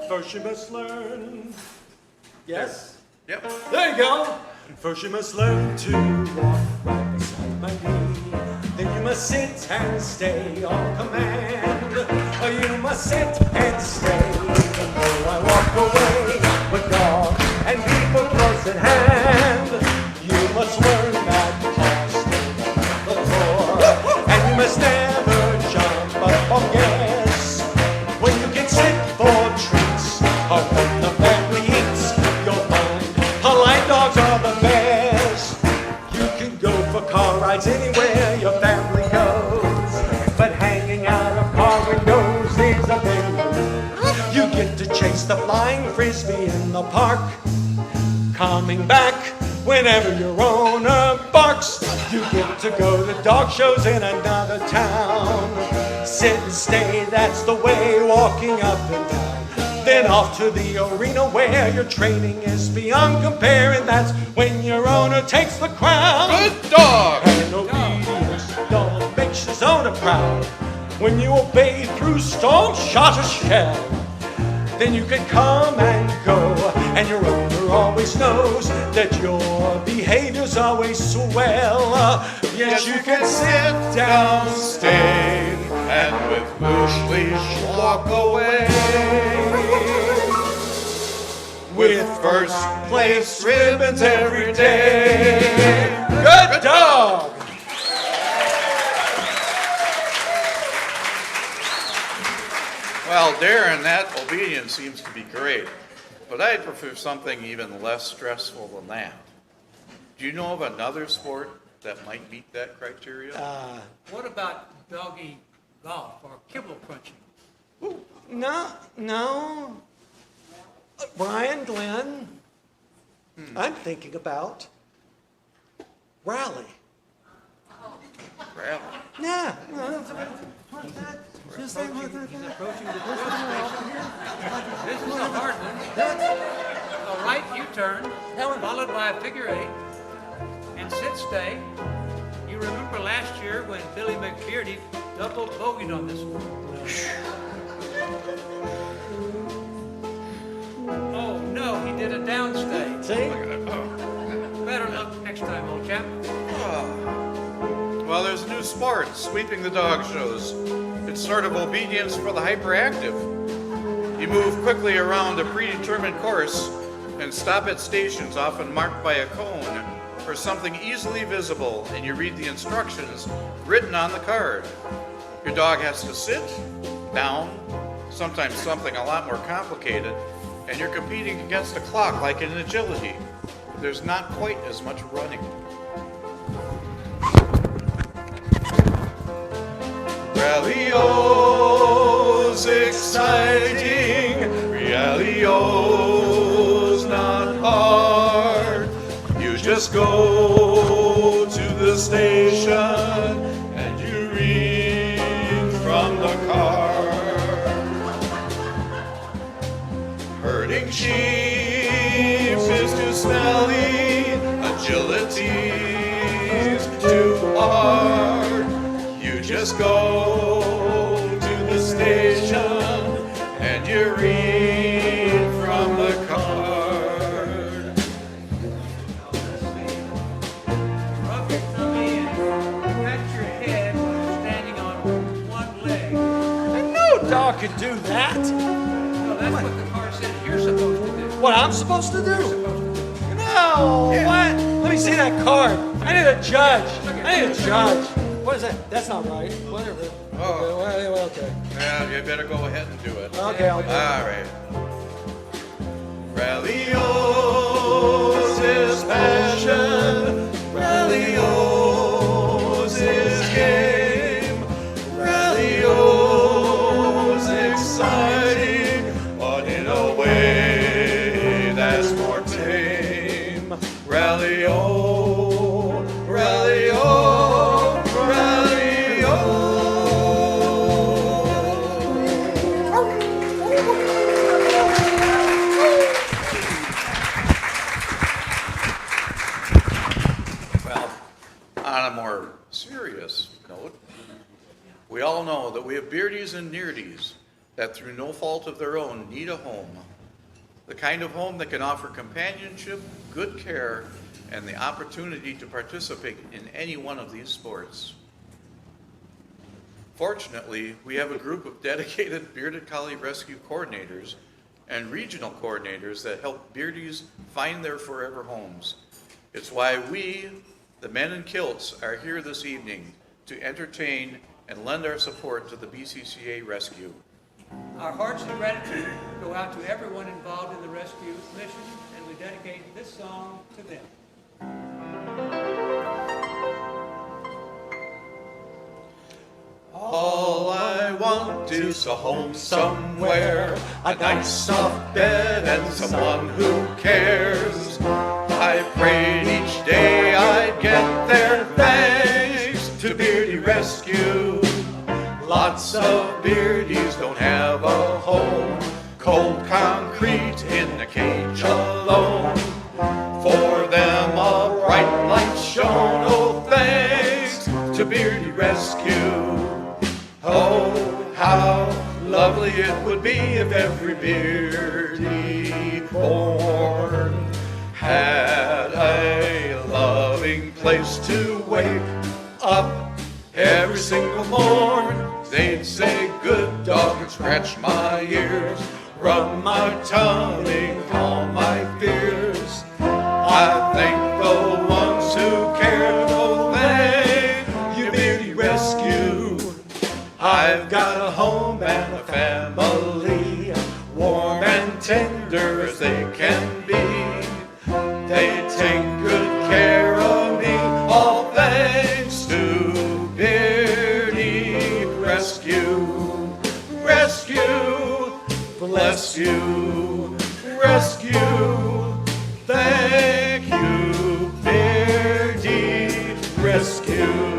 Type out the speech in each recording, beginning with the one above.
First you must learn. Yes? Yep. There you go. First you must learn to walk right beside my knee. Then you must sit and stay on command. You must sit and stay even though I walk away with dog and people close at hand. You must learn that paws stay on the floor. And you must never jump up on gas. When you get sick for treats or when the family eats, you'll find polite dogs are the best. You can go for car rides anywhere your family goes, but hanging out of car windows is a big no. You get to chase the flying frisbee in the park, coming back whenever your owner barks. You get to go to dog shows in another town. Sit and stay, that's the way, walking up and down. Then off to the arena where your training is beyond compare, and that's when your owner takes the crown. Good dog! And obedience dog makes his owner proud. When you obey through storm, shot or shell, then you can come and go, and your owner always knows that your behavior's always swell. Yes, you can sit down, stay, And with bush leash walk away. with first place ribbons every day. Good dog! Well, Darren, that obedience seems to be great, but I'd prefer something even less stressful than that. Do you know of another sport that might meet that criteria? What about doggy golf or kibble crunching? No. Brian, Glenn, I'm thinking about rally. Rally. Yeah. He's approaching the This is a hard one. A right U-turn, followed by a figure eight, and sit stay. You remember last year when Billy McBeardy double bogeyed on this one. Oh no, he did a downstay. See? Better luck next time, old chap. Well, there's a new sport, sweeping the dog shows. It's sort of obedience for the hyperactive. You move quickly around a predetermined course and stop at stations often marked by a cone for something easily visible, and you read the instructions written on the card. Your dog has to sit, down, sometimes something a lot more complicated, and you're competing against a clock like in agility. There's not quite as much running. Rally-O's exciting, Rally-O's not hard. You just go to the station and you read from the card. Herding sheep is too smelly, agility's too hard. You just go to the station and you read from the card. Rub your tummy and pat your head while you're standing on one leg. No dog could do that. No, that's what the card says you're supposed to do. What I'm supposed to do? No, what? Let me see that card. I need a judge. What is that? That's not right. Whatever. Oh. Okay. Yeah, you better go ahead and do it. Okay, I'll do it. All right. Rally-O's is passion. Rally-O's is game. Rally-O's exciting, but in a way that's more tame. Rally-O, Rally-O, Rally-O. have beardies and neardies that through no fault of their own need a home. The kind of home that can offer companionship, good care, and the opportunity to participate in any one of these sports. Fortunately, we have a group of dedicated bearded collie rescue coordinators and regional coordinators that help beardies find their forever homes. It's why we, the men in kilts, are here this evening to entertain and lend our support to the BCCA rescue. Our hearts of gratitude go out to everyone involved in the rescue mission, and we dedicate this song to them. All I want is a home somewhere, a nice soft bed and someone who cares. I prayed each day I'd get there thanks to Beardy Rescue. Lots of beardies don't have a home, cold concrete in a cage alone. For them a bright light shone, oh thanks to Beardy Rescue. Oh, how lovely it would be if every beardy born had a loving place to wake up every single morn. They'd say, good dog, and scratch my ears, rub my tummy, calm my fears. I thank the ones who care, oh thank you, Beardy Rescue. I've got a home and a family, warm and tender as they can be. They take good care of me, all thanks to Beardy Rescue. Rescue, bless you, rescue, thank you, Beardy Rescue.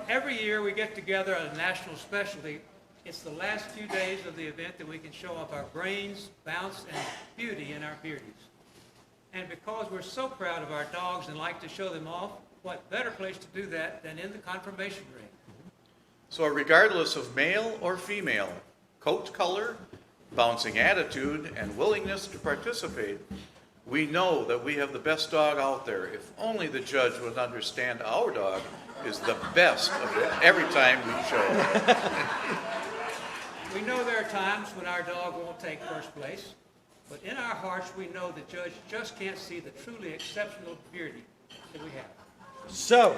Every year we get together on a national specialty. It's the last few days of the event that we can show off our brains, bounce, and beauty in our beardies. And because we're so proud of our dogs and like to show them off, what better place to do that than in the conformation ring? So regardless of male or female, coat color, bouncing attitude, and willingness to participate, we know that we have the best dog out there. If only the judge would understand our dog is the best of it every time we show. We know there are times when our dog won't take first place, but in our hearts we know the judge just can't see the truly exceptional beardy that we have. So,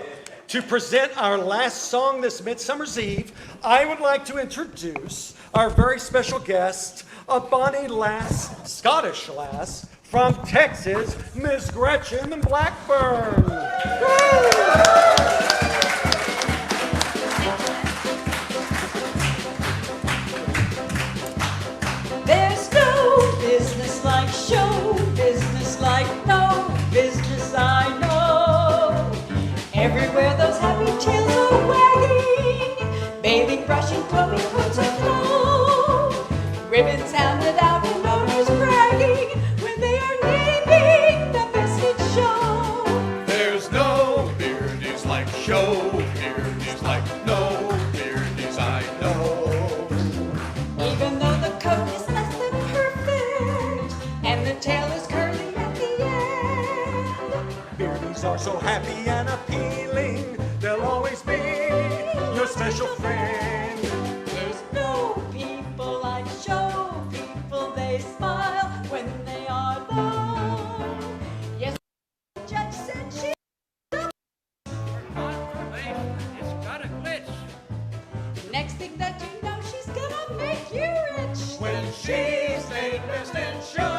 to present our last song this Midsummer's Eve, I would like to introduce our very special guest, a bonny lass, Scottish lass, from Texas, Miss Gretchen Blackburn. Woo! There's no business like show business, like no business I know. Everywhere those happy tails are wagging, bathing, brushing, combing, coats aglow. Ribbons handed out and owners bragging when they are naming the best in show. There's no beardies like show beardies, like no beardies I know. Even though the coat is less than perfect and the tail is curly at the end, Beardies are so happy and appealing, they'll always be your special friend. there's no people like show people. They smile when they are alone. Yes, the judge said she. Confirmation, it's got a glitch. Next thing that you know, she's gonna make you rich. When she's named best in show.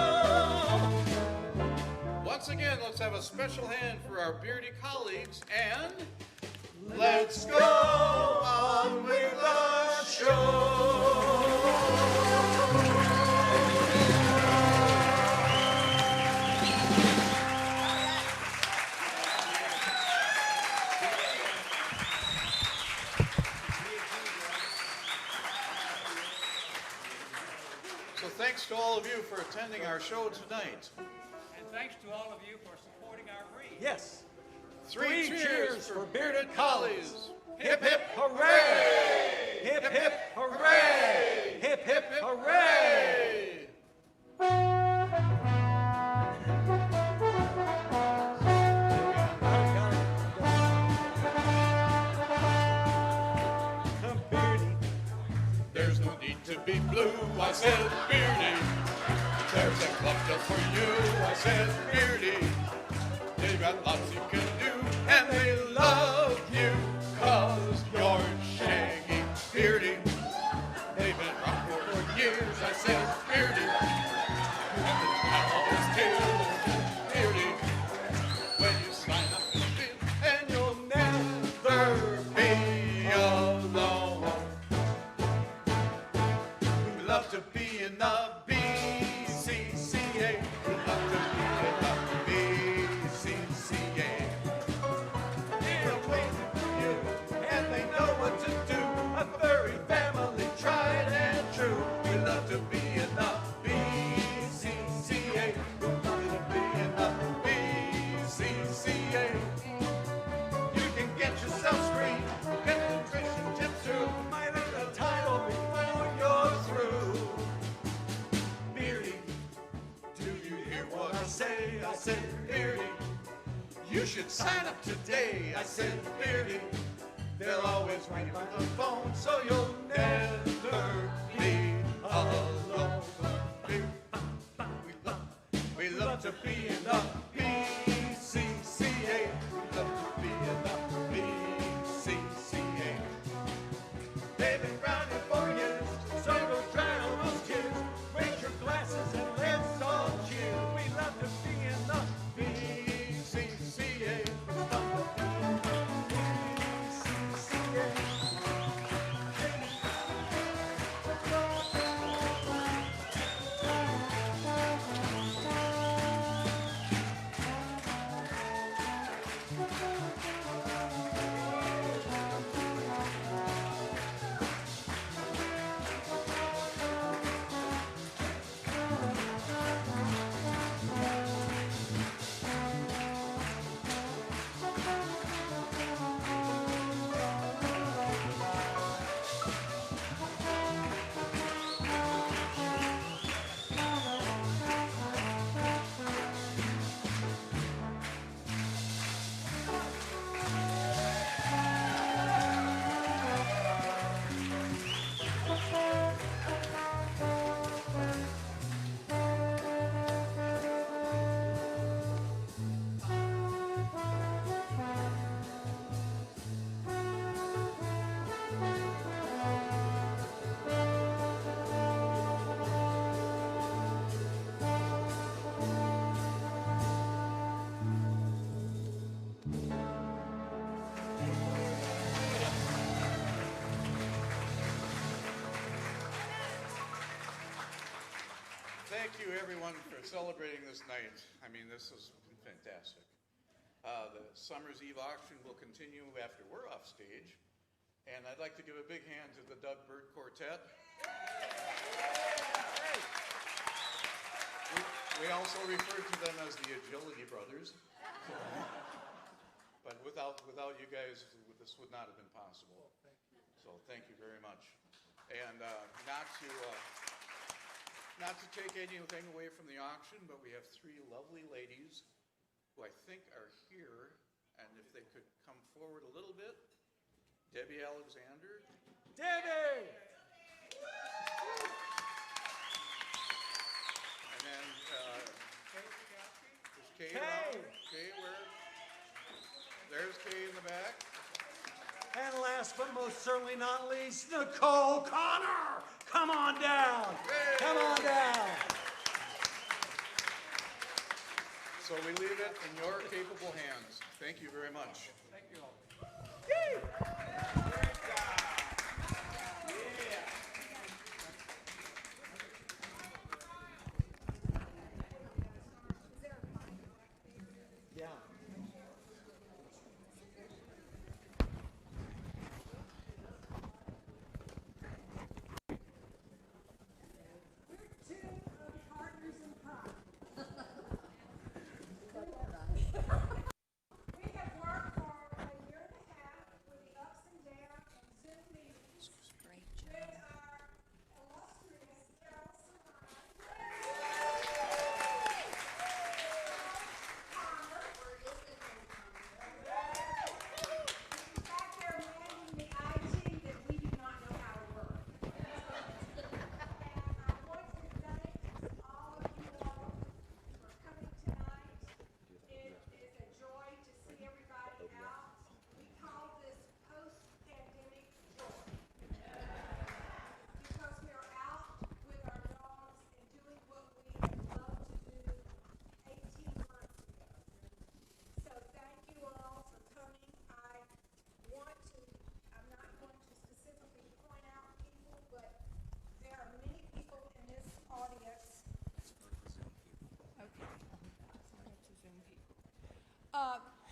Once again, let's have a special hand for our beardy colleagues and let's go on with the show. So thanks to all of you for attending our show tonight. thanks to all of you for supporting our breed. Yes. Three cheers for bearded collies. Hip, hip, hooray! Hip, hip, hooray! Hip, hip, hooray! Beardy. There's no need to be blue, I said, Beardy. There's a club just for you, I said, Beardy. They've got lots you can do, and they love you, 'cause you're shaggy, Beardy. They've been round for years, I said, Beardy. And it's always too, Beardy. When you sign up to bid, and you'll never be alone. We love to be in the BCCA. We love to be in the BCCA. They're waiting for you, and they know what to do. A furry family, tried and true. We love to be in the BCCA. We love to be in the BCCA. You can get yourself screened, get nutrition tips too. Might earn a title before you're through. Beardy, do you hear what I say? I said, Beardy, you should sign up today. I said, Beardy, they'll always ring on the phone, so you'll never be alone. We love to be in the BCCA. We love to be in the BCCA. They've been round here for years, so don't try on those kids. Raise your glasses and let's all cheer. We love to be in the BCCA. We love to be in the BCCA. Thank you, everyone, for celebrating this night. I mean, this has been fantastic. The Summer's Eve auction will continue after we're off stage. And I'd like to give a big hand to the Doug Bird Quartet. We also refer to them as the Agility Brothers. But without you guys, this would not have been possible. So thank you very much. And not to take anything away from the auction, but we have three lovely ladies who I think are here, and if they could come forward a little bit. Debbie Alexander. Debbie! And then, is Kay Kay. around? Kay, where? There's Kay in the back. And last but most certainly not least, Nicole Connor! Come on down! Come on down! So we leave it in your capable hands. Thank you very much. Thank you all. Yeah.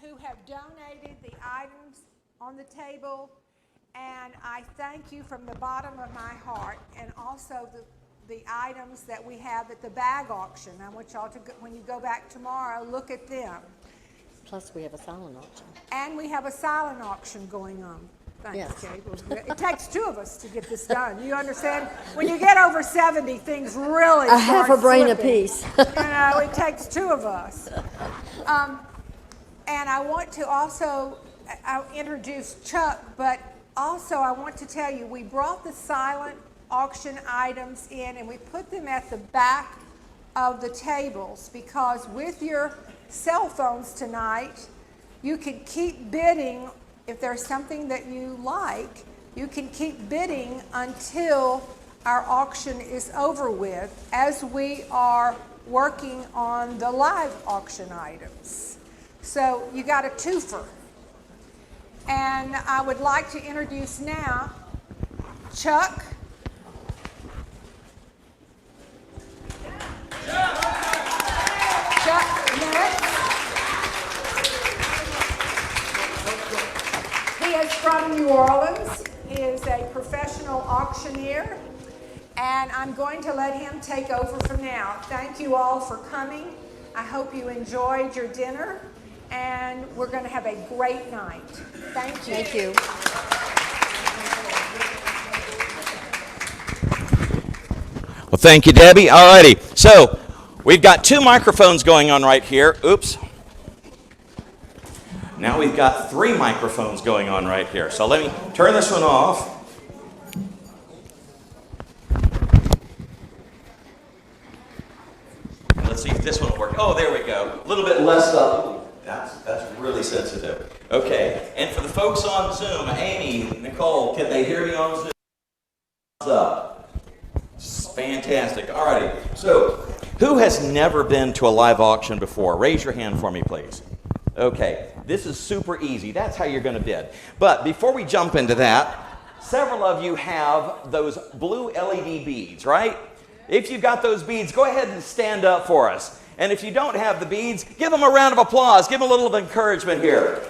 who have donated the items on the table, and I thank you from the bottom of my heart, and also the items that we have at the bag auction. I want y'all to, when you go back tomorrow, look at them. Plus, we have a silent auction. And we have a silent auction going on. Thanks, Yes. Kate. It takes two of us to get this done. You understand? When you get over 70, things really A half start a brain slipping. apiece. It takes two of us. And I want to also I'll introduce Chuck, but also I want to tell you, we brought the silent auction items in and we put them at the back of the tables because with your cell phones tonight, you can keep bidding. If there's something that you like, you can keep bidding until our auction is over with as we are working on the live auction items. So you got a twofer. And I would like to introduce now Chuck. Chuck next. He is from New Orleans. He is a professional auctioneer, and I'm going to let him take over from now. Thank you all for coming. I hope you enjoyed your dinner, and we're going to have a great night. Thank you. Thank you. Well, thank you, Debbie. All righty. So we've got two microphones going on right here. Oops. Now we've got three microphones going on right here. So let me turn this one off. And let's see if this one will work. Oh, there we go. A little bit less up. That's really sensitive. Okay. And for the folks on Zoom, Amy, Nicole, can they hear me on Zoom? Thumbs up. Fantastic. All righty. So, who has never been to a live auction before? Raise your hand for me, please. Okay. This is super easy. That's how you're going to bid. But before we jump into that, several of you have those blue LED beads, right? If you've got those beads, go ahead and stand up for us. And if you don't have the beads, give them a round of applause. Give them a little encouragement here.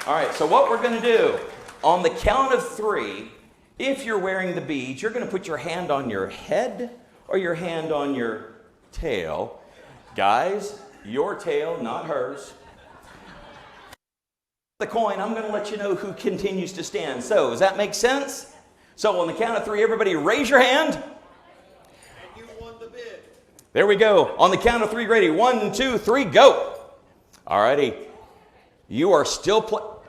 All right, so what we're going to do, on the count of three, if you're wearing the beads, you're going to put your hand on your head or your hand on your tail. Guys, your tail, not hers. The coin, I'm going to let you know who continues to stand. So, does that make sense? So, on the count of three, everybody raise your hand. And you won the bid. There we go. On the count of three, ready. 1, 2, 3, go. All righty. You are still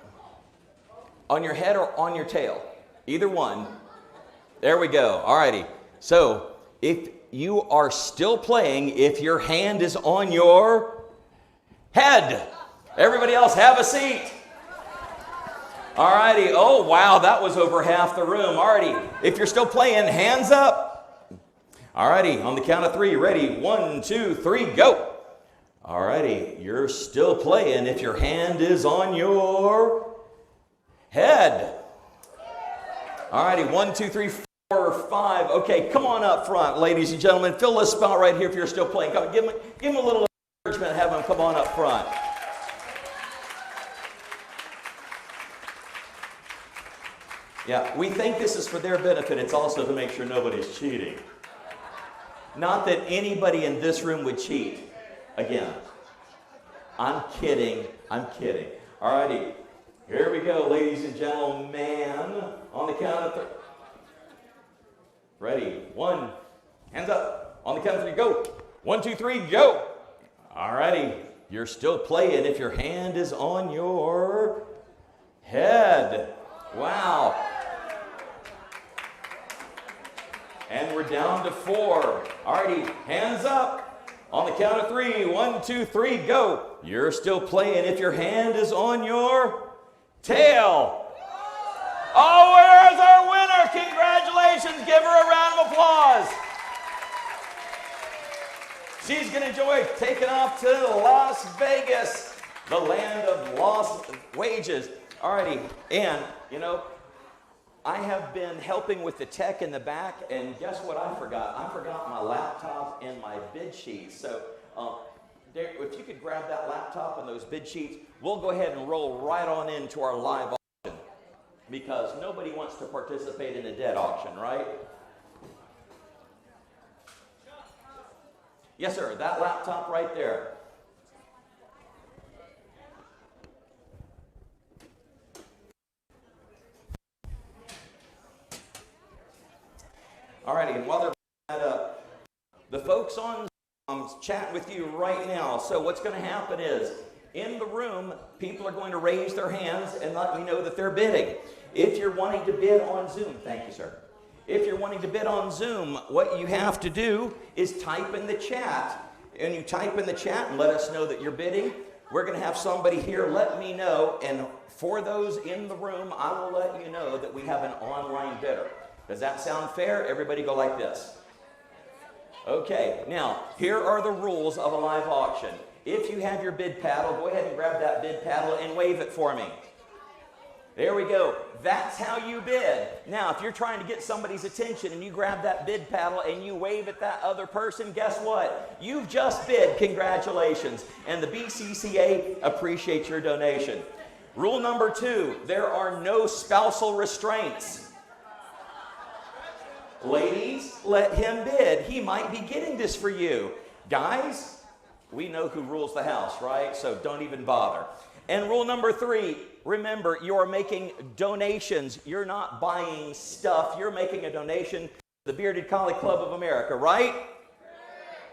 on your head or on your tail. Either one. There we go. All righty. So, if you are still playing, if your hand is on your head, everybody else have a seat. All righty. Oh, wow, that was over half the room. All righty. If you're still playing, hands up. All righty. On the count of three, ready. 1, 2, 3, go. All righty. You're still playing if your hand is on your head. All righty. 1, 2, 3, 4, 5. Okay, come on up front, ladies and gentlemen. Fill this spot right here if you're still playing. Come on, give them a little encouragement. Have them come on up front. Yeah, we think this is for their benefit. It's also to make sure nobody's cheating. Not that anybody in this room would cheat. Again, I'm kidding. I'm kidding. All righty. Here we go, ladies and gentlemen. On the count of three. Ready? 1. Hands up. On the count of 3, go. 1, 2, 3, go. All righty. You're still playing if your hand is on your head. Wow. And we're down to 4. All righty. Hands up. On the count of 3. 1, 2, 3, go. You're still playing if your hand is on your tail. Oh, where's our winner? Congratulations. Give her a round of applause. She's going to enjoy taking off to Las Vegas, the land of lost wages. All righty. And, you know, I have been helping with the tech in the back, and guess what I forgot? I forgot my laptop and my bid sheet. So, if you could grab that laptop and those bid sheets, we'll go ahead and roll right on into our live auction because nobody wants to participate in a dead auction, right? Yes, sir, that laptop right there. All righty, and while they're bringing that up, the folks on Zoom chatting with you right now. So what's going to happen is, in the room, people are going to raise their hands and let me know that they're bidding. If you're wanting to bid on Zoom, thank you, sir. If you're wanting to bid on Zoom, what you have to do is type in the chat. And you type in the chat and let us know that you're bidding. We're going to have somebody here let me know. And for those in the room, I will let you know that we have an online bidder. Does that sound fair? Everybody go like this. Okay, now, here are the rules of a live auction. If you have your bid paddle, go ahead and grab that bid paddle and wave it for me. There we go. That's how you bid. Now, if you're trying to get somebody's attention and you grab that bid paddle and you wave at that other person, guess what? You've just bid. Congratulations. And the BCCA appreciates your donation. Rule number 2, there are no spousal restraints. Ladies, let him bid. He might be getting this for you. Guys, we know who rules the house, right? So don't even bother. And rule number 3, remember, you're making donations. You're not buying stuff. You're making a donation to the Bearded Collie Club of America, right?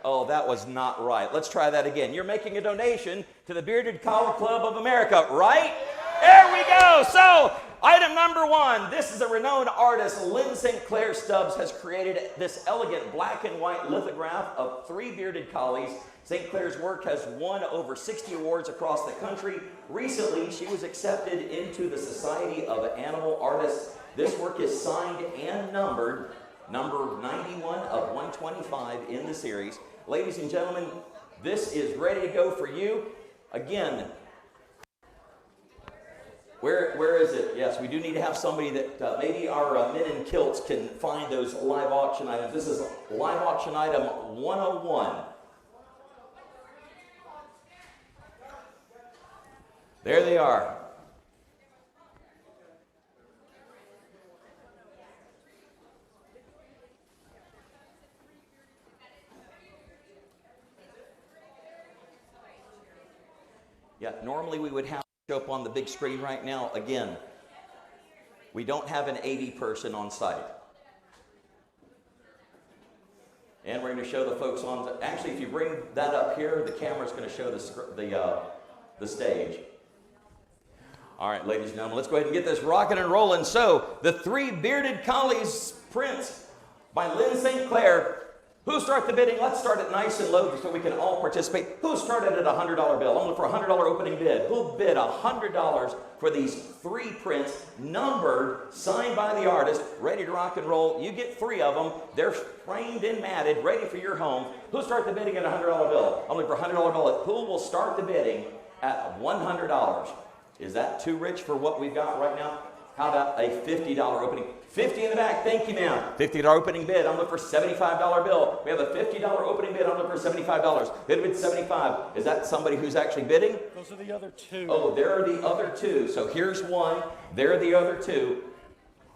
Oh, that was not right. Let's try that again. You're making a donation to the Bearded Collie Club of America, right? There we go. So, item number 1. This is a renowned artist. Lynn St. Clair Stubbs has created this elegant black and white lithograph of 3 bearded collies. St. Clair's work has won over 60 awards across the country. Recently, she was accepted into the Society of Animal Artists. This work is signed and numbered, number 91 of 125 in the series. Ladies and gentlemen, this is ready to go for you. Again, where is it? Yes, we do need to have somebody that maybe our men in kilts can find those live auction items. This is live auction item 101. There they are. Yeah, normally we would have to show up on the big screen right now. Again, we don't have an 80 person on site. And we're going to show the folks on, actually if you bring that up here, the camera's going to show the stage. All right, ladies and gentlemen, let's go ahead and get this rocking and rolling. So, the 3 Bearded Collies prints by Lynn St. Clair. Who started the bidding? Let's start it nice and low so we can all participate. Who started at a $100 bill? I'm looking for a $100 opening bid. Who'll bid $100 for these 3 prints, numbered, signed by the artist, ready to rock and roll? You get 3 of them. They're framed and matted, ready for your home. Who started the bidding at a $100 bill? I'm looking for a $100 bill. Who will start the bidding at $100? Is that too rich for what we've got right now? How about a $50 opening? 50 in the back, thank you, ma'am. $50 opening bid, I'm looking for a $75 bill. We have a $50 opening bid, I'm looking for $75. Bid bid 75. Is that somebody who's actually bidding? Those are the other 2. Oh, there are the other 2. So here's one, there are the other 2.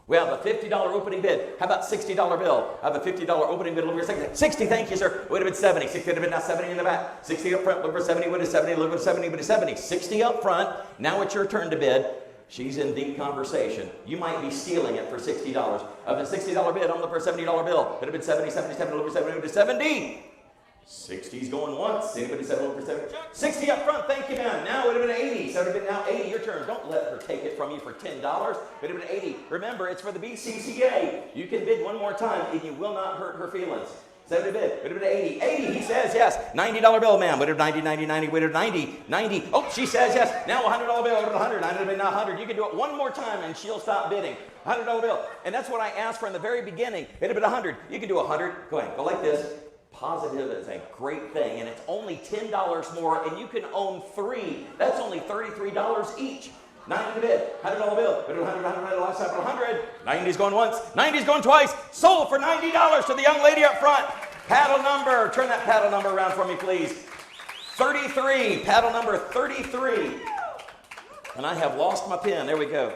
We have a $50 opening bid. How about $60 bill? I have a $50 opening bid. Look for 60. 60, thank you, sir. Would have been 70. 60 would have been now 70 in the back. 60 up front. Look for 70. Would have 70. Look for 70. Would have 70. 60 up front. Now it's your turn to bid. She's in deep conversation. You might be stealing it for $60. Of the $60 bid, I'm looking for a $70 bill. Would have been 70, 77, look for 70, would have 70. 60's going once. Anybody said look for 70? 60 up front, thank you, ma'am. Now it would have been 80. So it would have been now 80. Your turn. Don't let her take it from you for $10. It would have been 80. Remember, it's for the BCCA. You can bid one more time and you will not hurt her feelings. 70 bid. Would have been 80. 80, he says yes. $90 bill, ma'am. Would have 90, 90, 90. Would have 90, 90. Oh, she says yes. Now $100 bill. Would have been 100. 90 would have been now 100. You can do it one more time and she'll stop bidding. $100 bill. And that's what I asked for in the very beginning. It would have been 100. You can do 100. Go ahead. Go like this. Positive is a great thing. And it's only $10 more. And you can own 3. That's only $33 each. 90 bid, $100 bill, $100, last time for 100. 90's going once, 90's going twice. Sold for $90 to the young lady up front. Paddle number, turn that paddle number around for me, please. 33, paddle number 33. And I have lost my pen. There we go.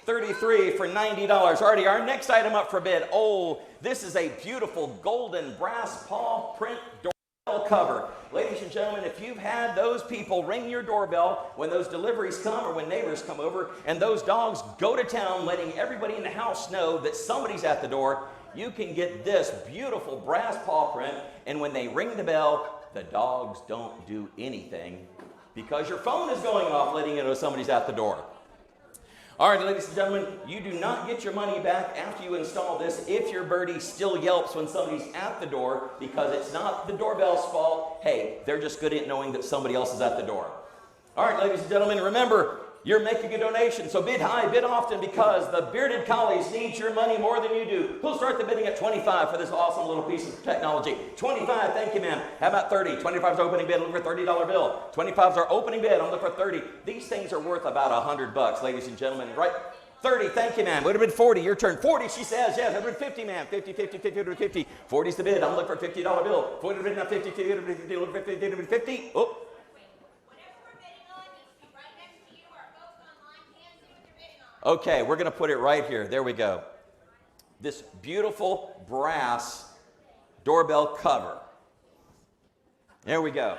33 for $90. Alrighty, our next item up for bid. Oh, this is a beautiful golden brass paw print doorbell cover. Ladies and gentlemen, if you've had those people ring your doorbell when those deliveries come or when neighbors come over and those dogs go to town letting everybody in the house know that somebody's at the door, you can get this beautiful brass paw print, and when they ring the bell, the dogs don't do anything because your phone is going off letting you know somebody's at the door. All right, ladies and gentlemen, you do not get your money back after you install this if your birdie still yelps when somebody's at the door, because it's not the doorbell's fault. Hey, they're just good at knowing that somebody else is at the door. All right, ladies and gentlemen, remember, you're making a donation, so bid high, bid often, because the bearded collies need your money more than you do. Who'll start the bidding at 25 for this awesome little piece of technology? 25, thank you, ma'am. How about 30? 25 is our opening bid, look for a $30 bill. 25 is our opening bid, I'm looking for 30. These things are worth about $100, ladies and gentlemen, right? 30, thank you, ma'am. Would have been 40, your turn. 40, she says, yes. Would have been 50, ma'am. 50, 50, 50, 50, 50. 40's the bid, I'm looking for a $50 bill. 40 would have been now 50, 50, 50, 50, 50, 50, 50. Oh. Okay, we're going to put it right here. There we go. This beautiful brass doorbell cover. There we go.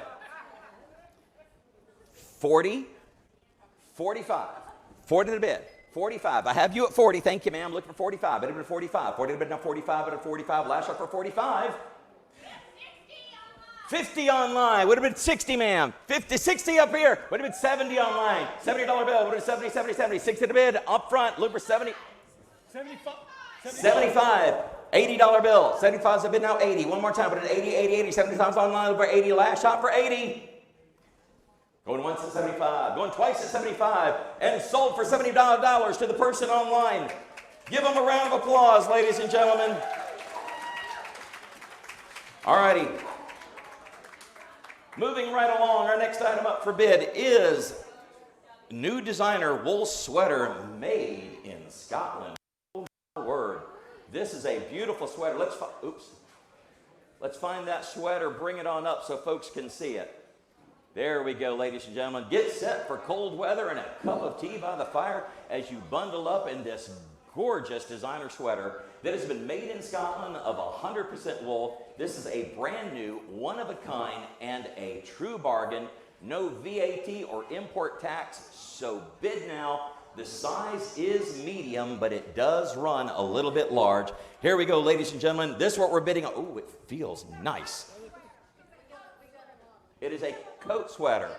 40, 45. 40 to bid. 45. I have you at 40. Thank you, ma'am. Look for 45. It would have been 45. 40 would have been now 45. It would have 45. Last shot for 45. 50 online. Would have been 60, ma'am. 50, 60 up here. Would have been 70 online. $70 bill. Would have been 70, 70, 70. 60 to bid. Up front. Look for 70. 75. $80 bill. 75 is a bid now. 80. One more time. But an 80, 80, 80. 75 online. Look for 80. Last shot for 80. Going once at 75. Going twice at 75. And sold for $70 to the person online. Give them a round of applause, ladies and gentlemen. All righty. Moving right along, our next item up for bid is new designer wool sweater made in Scotland. Oh, my word. This is a beautiful sweater. Let's find that sweater, bring it on up so folks can see it. There we go, ladies and gentlemen. Get set for cold weather and a cup of tea by the fire as you bundle up in this gorgeous designer sweater that has been made in Scotland of 100% wool. This is a brand new, one of a kind, and a true bargain. No VAT or import tax, so bid now. The size is medium, but it does run a little bit large. Here we go, ladies and gentlemen. This is what we're bidding on. Oh, it feels nice. It is a coat sweater.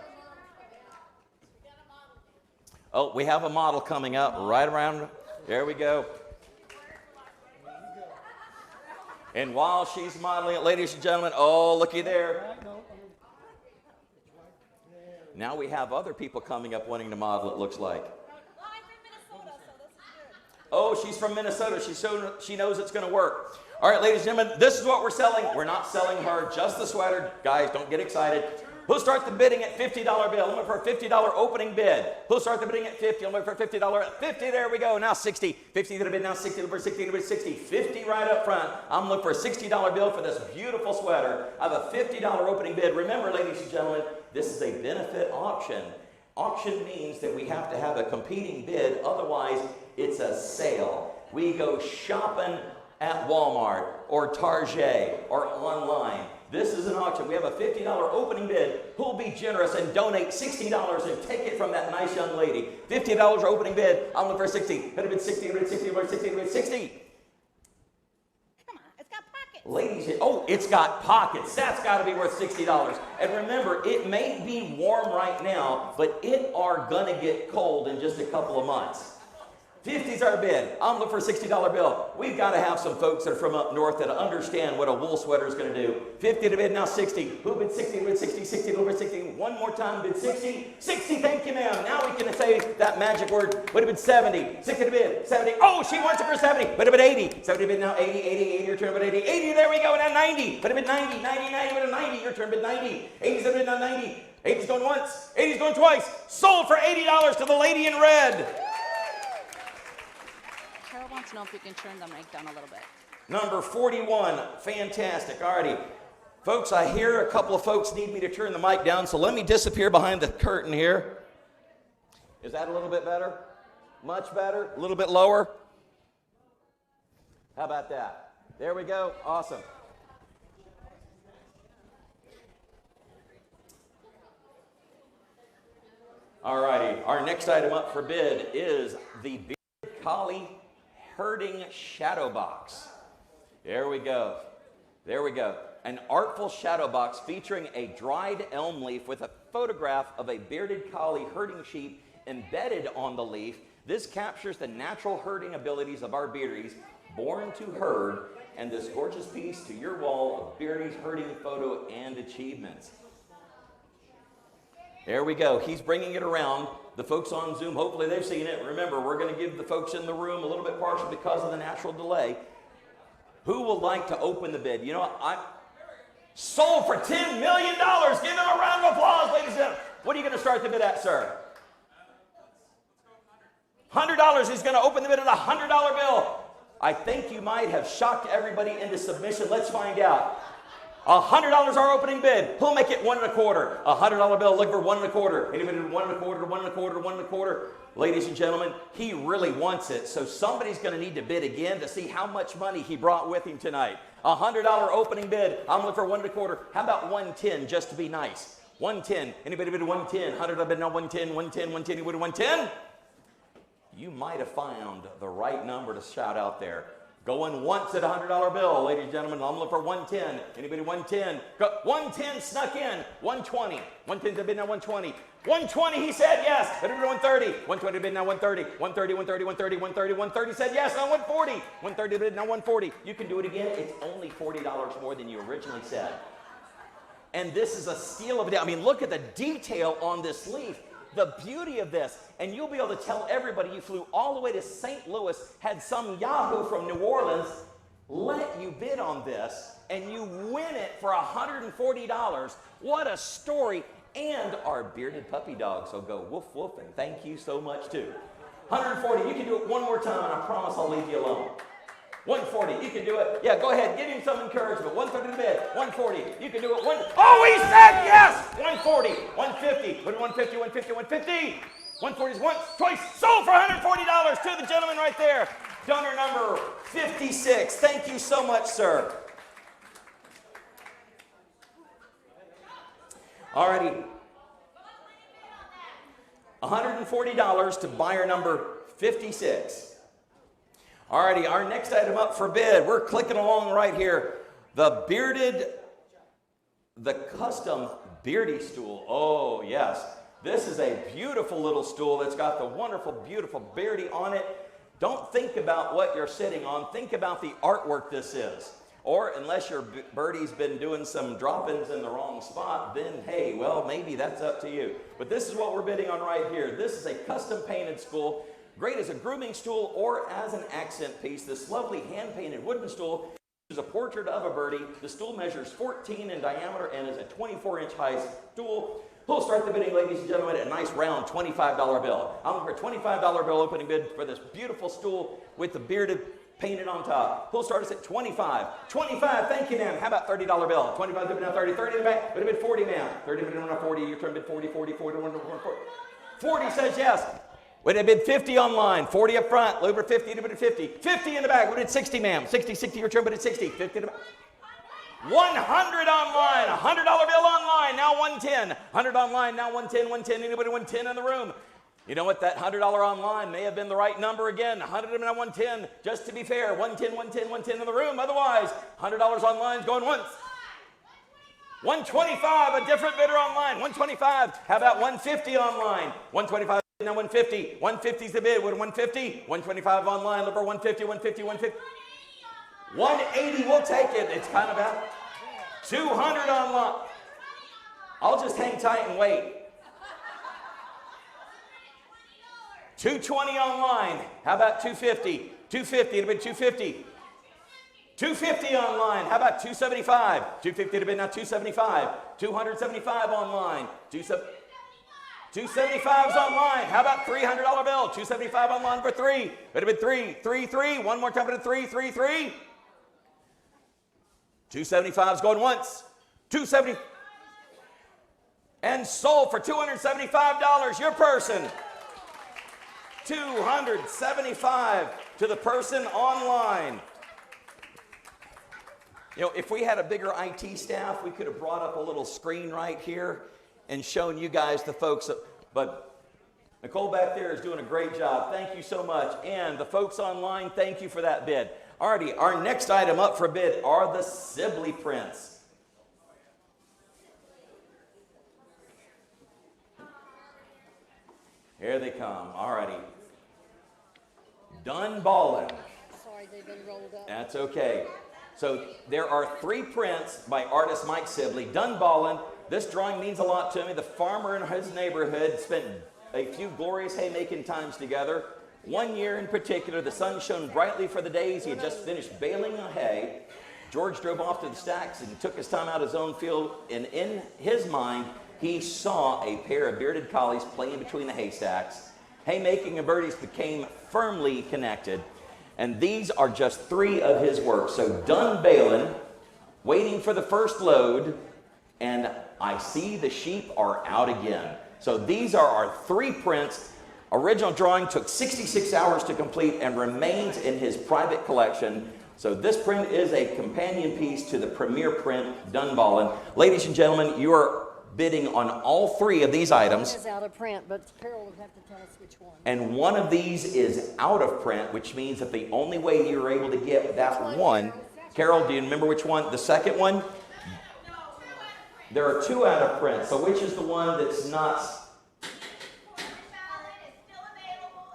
Oh, we have a model coming up right around. There we go. And while she's modeling it, ladies and gentlemen, oh, looky there. Now we have other people coming up wanting to model, it looks like. Oh, she's from Minnesota. She knows it's going to work. All right, ladies and gentlemen, this is what we're selling. We're not selling her just the sweater. Guys, don't get excited. Who'll start the bidding at $50 bill? I'm looking for a $50 opening bid. Who'll start the bidding at 50? I'm looking for a $50 at 50. There we go. Now 60. 50 to the bid. Now 60. Looking for 60 to the bid. 60. 50 right up front. I'm looking for a $60 bill for this beautiful sweater. I have a $50 opening bid. Remember, ladies and gentlemen, this is a benefit auction. Auction means that we have to have a competing bid. Otherwise, it's a sale. We go shopping at Walmart or Target or online. This is an auction. We have a $50 opening bid. Who'll be generous and donate $60 and take it from that nice young lady? $50 opening bid. I'm looking for 60. Could have been 60, could have been 60, could have been 60, could have been 60. Come on, it's got pockets. Ladies, oh, it's got pockets. That's got to be worth $60. And remember, it may be warm right now, but it are going to get cold in just a couple of months. 50's our bid. I'm looking for a $60 bill. We've got to have some folks that are from up north that understand what a wool sweater is going to do. 50 to bid, now 60. Who bid 60? Bid 60, 60, over 60. One more time, bid 60. 60, thank you, ma'am. Now we can say that magic word. Would have been 70. 60 to bid, 70. Oh, she wants it for 70. Would have been 80. 70 to bid, now 80, 80, 80, your turn, bid 80. 80, there we go, now 90. Would have been 90, 90, 90, would have 90, your turn, bid 90. 80's the bid, now 90. 80's going once, 80's going twice. Sold for $80 to the lady in red. Carol wants to know if we can turn the mic down a little bit. Number 41, fantastic. Alrighty. Folks, I hear a couple of folks need me to turn the mic down, so let me disappear behind the curtain here. Is that a little bit better? Much better? A little bit lower? How about that? There we go. Awesome. All righty. Our next item up for bid is the Bearded Collie Herding Shadow Box. There we go. There we go. An artful shadow box featuring a dried elm leaf with a photograph of a bearded collie herding sheep embedded on the leaf. This captures the natural herding abilities of our beardies, born to herd, and this gorgeous piece to your wall of beardies herding photo and achievements. There we go. He's bringing it around. The folks on Zoom, hopefully they've seen it. Remember, we're going to give the folks in the room a little bit partial because of the natural delay. Who would like to open the bid? You know, I sold for $10 million. Give him a round of applause, ladies and gentlemen. What are you going to start the bid at, sir? $100. He's going to open the bid at a $100 bill. I think you might have shocked everybody into submission. Let's find out. $100 our opening bid. Who'll make it 1 1/4? A $100 bill. Look for 1 1/4. Anybody 1 1/4? 1 1/4? 1 1/4? Ladies and gentlemen, he really wants it. So somebody's going to need to bid again to see how much money he brought with him tonight. A $100 opening bid. I'm looking for 1 1/4. How about 110 just to be nice? 110. Anybody bid 110? $100 bid now 110. 110. 110. You bid 110? You might have found the right number to shout out there. Going once at a $100 bill, ladies and gentlemen. I'm looking for 110. Anybody 110? 110 snuck in. 120. 110 bid now 120. 120, he said yes. 130. 120 bid now 130. 130, 130, 130, 130, 130 said yes. Now 140. 130 bid now 140. You can do it again. It's only $40 more than you originally said. And this is a steal of a day. I mean, look at the detail on this leaf. The beauty of this, and you'll be able to tell everybody you flew all the way to St. Louis, had some yahoo from New Orleans let you bid on this, and you win it for $140. What a story. And our bearded puppy dogs will go woof woof, and thank you so much too. 140, you can do it one more time, and I promise I'll leave you alone. 140, you can do it. Yeah, go ahead, give him some encouragement. 130 to bid. 140, you can do it. Oh, he said yes! 140, 150, 150, 150, 150. 140 is once, twice, sold for $140 to the gentleman right there. Donor number 56. Thank you so much, sir. Alrighty. $140 to buyer number 56. Alrighty, our next item up for bid. We're clicking along right here. The custom beardy stool. Oh, yes. This is a beautiful little stool that's got the wonderful, beautiful beardy on it. Don't think about what you're sitting on. Think about the artwork this is. Or unless your birdie's been doing some drop-ins in the wrong spot, then hey, well, maybe that's up to you. But this is what we're bidding on right here. This is a custom painted stool. Great as a grooming stool or as an accent piece. This lovely hand-painted wooden stool is a portrait of a birdie. The stool measures 14 in diameter and is a 24-inch high stool. We'll start the bidding, ladies and gentlemen, at a nice round $25 bill. I'm looking for a $25 bill opening bid for this beautiful stool with the bearded painted on top. We'll start us at 25. 25, thank you, ma'am. How about $30 bill? 25, bid now 30. 30 in the back, would have been 40, ma'am. 30, bid now 40. Your turn, bid 40, 40, 40, 40. 40 says yes. Would have been 50 online, 40 up front, over 50, bid 50. 50 in the back, would have been 60, ma'am. 60, 60, your turn, bid 60. 50 in the back. 100 online, $100 bill online, now 110. 100 online, now 110, 110. Anybody 110 in the room? You know what? That $100 online may have been the right number again. 100 and 110, just to be fair. 110, 110, 110 in the room. Otherwise, $100 online is going once. 125, a different bidder online. 125. How about 150 online? 125 now 150. 150 is the bid. What 150? 125 online. Look for 150, 150, 150. 180, we'll take it. It's kind of about 200 online. I'll just hang tight and wait. 220 online. How about 250? 250, it'll be 250. 250 online. How about 275? 250 it'll be now 275. 275 online. 275's online. How about $300 bill? 275 online for 3. It'll be 3, 3, 3. One more time for the 3, 3, 3. 275's going once. $270. And sold for $275. Your person. $275 to the person online. You know, if we had a bigger IT staff, we could have brought up a little screen right here and shown you guys the folks. But Nicole back there is doing a great job. Thank you so much. And the folks online, thank you for that bid. Alrighty, our next item up for bid are the Sibley prints. Here they come. Alrighty. Done ballin'. Sorry, they've been rolled up. That's okay. So there are 3 prints by artist Mike Sibley. Done ballin'. This drawing means a lot to me. The farmer in his neighborhood spent a few glorious haymaking times together. One year in particular, the sun shone brightly for the days he had just finished baling the hay. George drove off to the stacks and took his time out of his own field, and in his mind, he saw a pair of bearded collies playing between the haystacks. Haymaking and birdies became firmly connected, and these are just 3 of his works. So done baling, waiting for the first load, and I see the sheep are out again. So these are our 3 prints. Original drawing took 66 hours to complete and remains in his private collection. So this print is a companion piece to the premier print, Done Ballin'. Ladies and gentlemen, you are bidding on all 3 of these items. One is out of print, but Carol would have to tell us which one. And one of these is out of print, which means that the only way you're able to get that one. Carol, do you remember which one? The second one? There are 2 out of print. So which is the one that's not?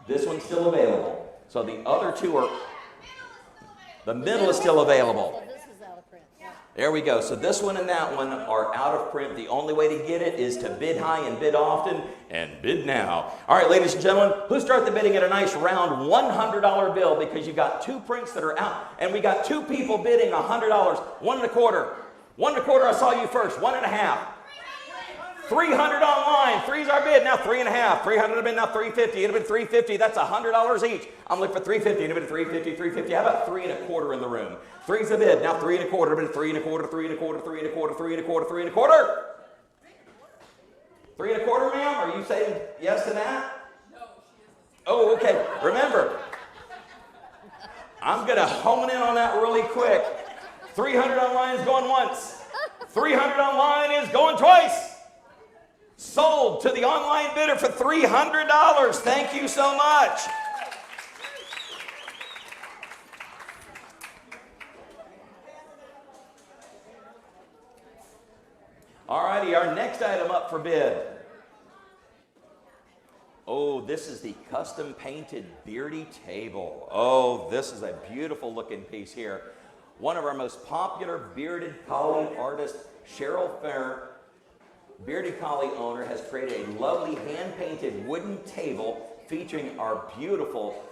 This one's still available. So the other 2 are. The middle is still available. So this is out of print. Yeah. There we go. So this one and that one are out of print. The only way to get it is to bid high and bid often and bid now. All right, ladies and gentlemen, who start the bidding at a nice round $100 bill, because you got 2 prints that are out, and we got 2 people bidding $100. 1 1/4. 1 1/4. I saw you first. 1 1/2. 300 online. 3's our bid. Now 3 1/2. 300 have been now 350. It'd have been 350. That's $100 each. I'm looking for 350. It'd have been 350. 350. How about 3 1/4 in the room? 3's the bid. Now 3 1/4. It'd have been 3 1/4. 3 1/4. 3 1/4. 3 1/4. 3 1/4. 3 1/4, ma'am. Are you saying yes to that? No, she isn't. Oh, okay. Remember, I'm gonna hone in on that really quick. 300 online is going once. 300 online is going twice. Sold to the online bidder for $300. Thank you so much. All righty, our next item up for bid. Oh, this is the custom painted Beardy table. Oh, this is a beautiful looking piece here. One of our most popular bearded collie artists, Cheryl Fair, Bearded Collie owner, has created a lovely hand-painted wooden table featuring our beautiful,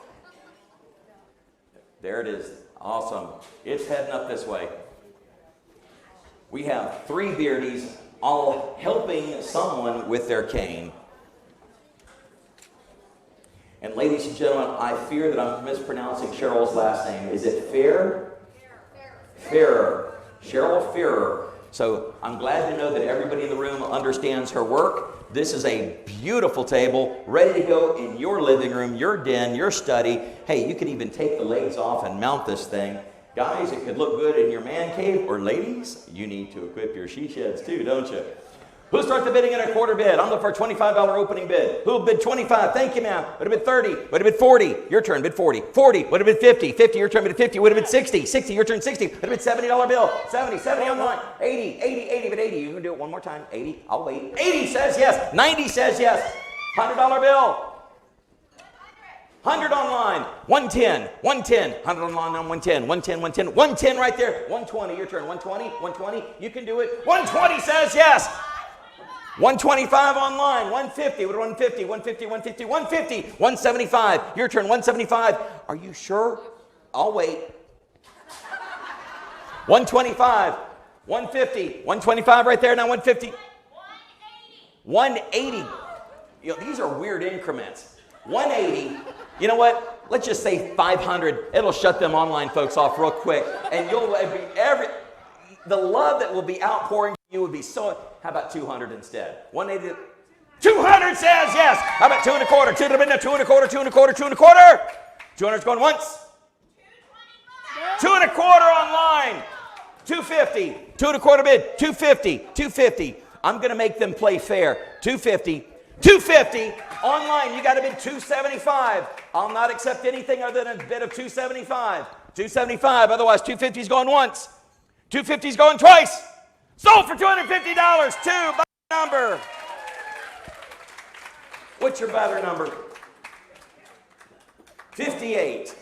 there it is, awesome. It's heading up this way. We have 3 beardies all helping someone with their cane. And ladies and gentlemen, I fear that I'm mispronouncing Cheryl's last name. Is it Fair? Fairer. Cheryl Fairer. So I'm glad to know that everybody in the room understands her work. This is a beautiful table, ready to go in your living room, your den, your study. Hey, you could even take the legs off and mount this thing. Guys, it could look good in your man cave, or ladies, you need to equip your she sheds too, don't you? Who'll start the bidding at a quarter bid? I'm looking for a $25 opening bid. Who'll bid 25? Thank you, ma'am. Would have been 30. Would have been 40. Your turn, bid 40. 40. Would have been 50. 50. Your turn, bid 50. Would have been 60. 60. Your turn, 60. Would have been $70 bill. 70. 70 online. 80. 80. 80. Bid 80. You can do it one more time. 80. I'll wait. 80 says yes. 90 says yes. $100 bill. 100 online. 110. 110. 100 online on 110. 110. 110. 110 right there. 120. Your turn. 120. 120. You can do it. 120 says yes. 125 online, 150, what 150, 150, 150, 150, 175, your turn, 175. Are you sure? I'll wait. 125, 150, 125 right there, now 150. 180. You know, these are weird increments. 180, you know what? Let's just say 500. It'll shut them online folks off real quick. And you'll be The love that will be outpouring to you would be so. How about 200 instead? 180. 200 says yes. How about 2 1/4? 2 to the midnight, 2 1/4, 2 1/4, 2 1/4. 200's going once. 2 1/4 online. 250. 2 1/4 bid. 250. 250. I'm going to make them play fair. 250. 250. Online, you got to bid 275. I'll not accept anything other than a bid of 275. 275. Otherwise, 250 is going once. 250 is going twice. Sold for $250. Two by number. What's your batter number? 58.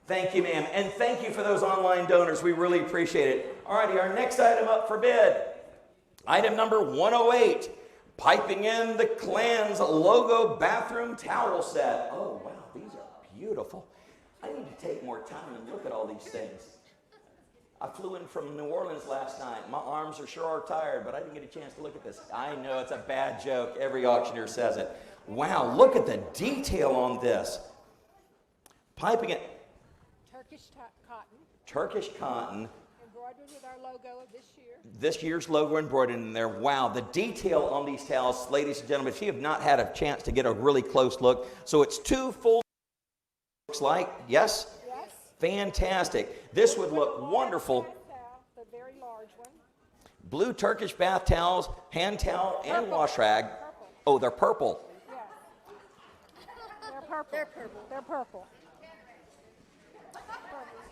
Thank you, ma'am. And thank you for those online donors. We really appreciate it. All righty, our next item up for bid. Item number 108. Piping in the Klan's logo bathroom towel set. Oh, wow, these are beautiful. I need to take more time and look at all these things. I flew in from New Orleans last night. My arms sure are tired, but I didn't get a chance to look at this. I know it's a bad joke. Every auctioneer says it. Wow, look at the detail on this. Piping it. Cotton, Turkish cotton. embroidered with our logo of this year. This year's logo embroidered in there. Wow, the detail on these towels, ladies and gentlemen, if you have not had a chance to get a really close look. So it's 2 full, looks like, yes? Yes. Fantastic. This would look wonderful. The very large one. Blue Turkish bath towels, hand towel, and wash rag. Purple. Oh, they're purple. Yeah. They're purple. They're purple. They're purple.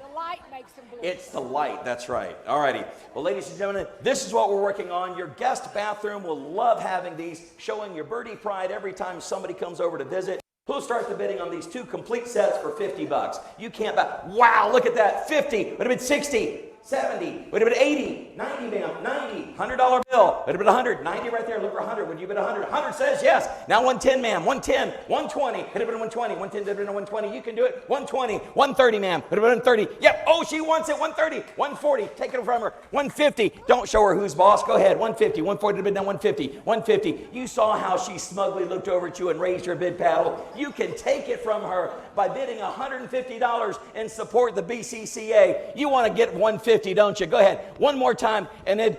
The light makes them blue. It's the light, that's right. All righty. Well, ladies and gentlemen, this is what we're working on. Your guest bathroom will love having these, showing your birdie pride every time somebody comes over to visit. Who'll start the bidding on these 2 complete sets for $50? You can't buy. Wow, look at that. 50. Would have been 60. 70. Would have been 80. 90, ma'am. 90. $100 bill. Would have been 100. 90 right there. Look for 100. Would you bid 100? 100 says yes. Now 110, ma'am. 110. 120. Would have been 120. 110 would have been 120. You can do it. 120. 130, ma'am. Would have been 130. Yep. Oh, she wants it. 130. 140. Take it from her. 150. Don't show her who's boss. Go ahead. 150. 140 would have been now 150. 150. You saw how she smugly looked over at you and raised her bid paddle. You can take it from her by bidding $150 and support the BCCA. You want to get 150, don't you? Go ahead. One more time, and then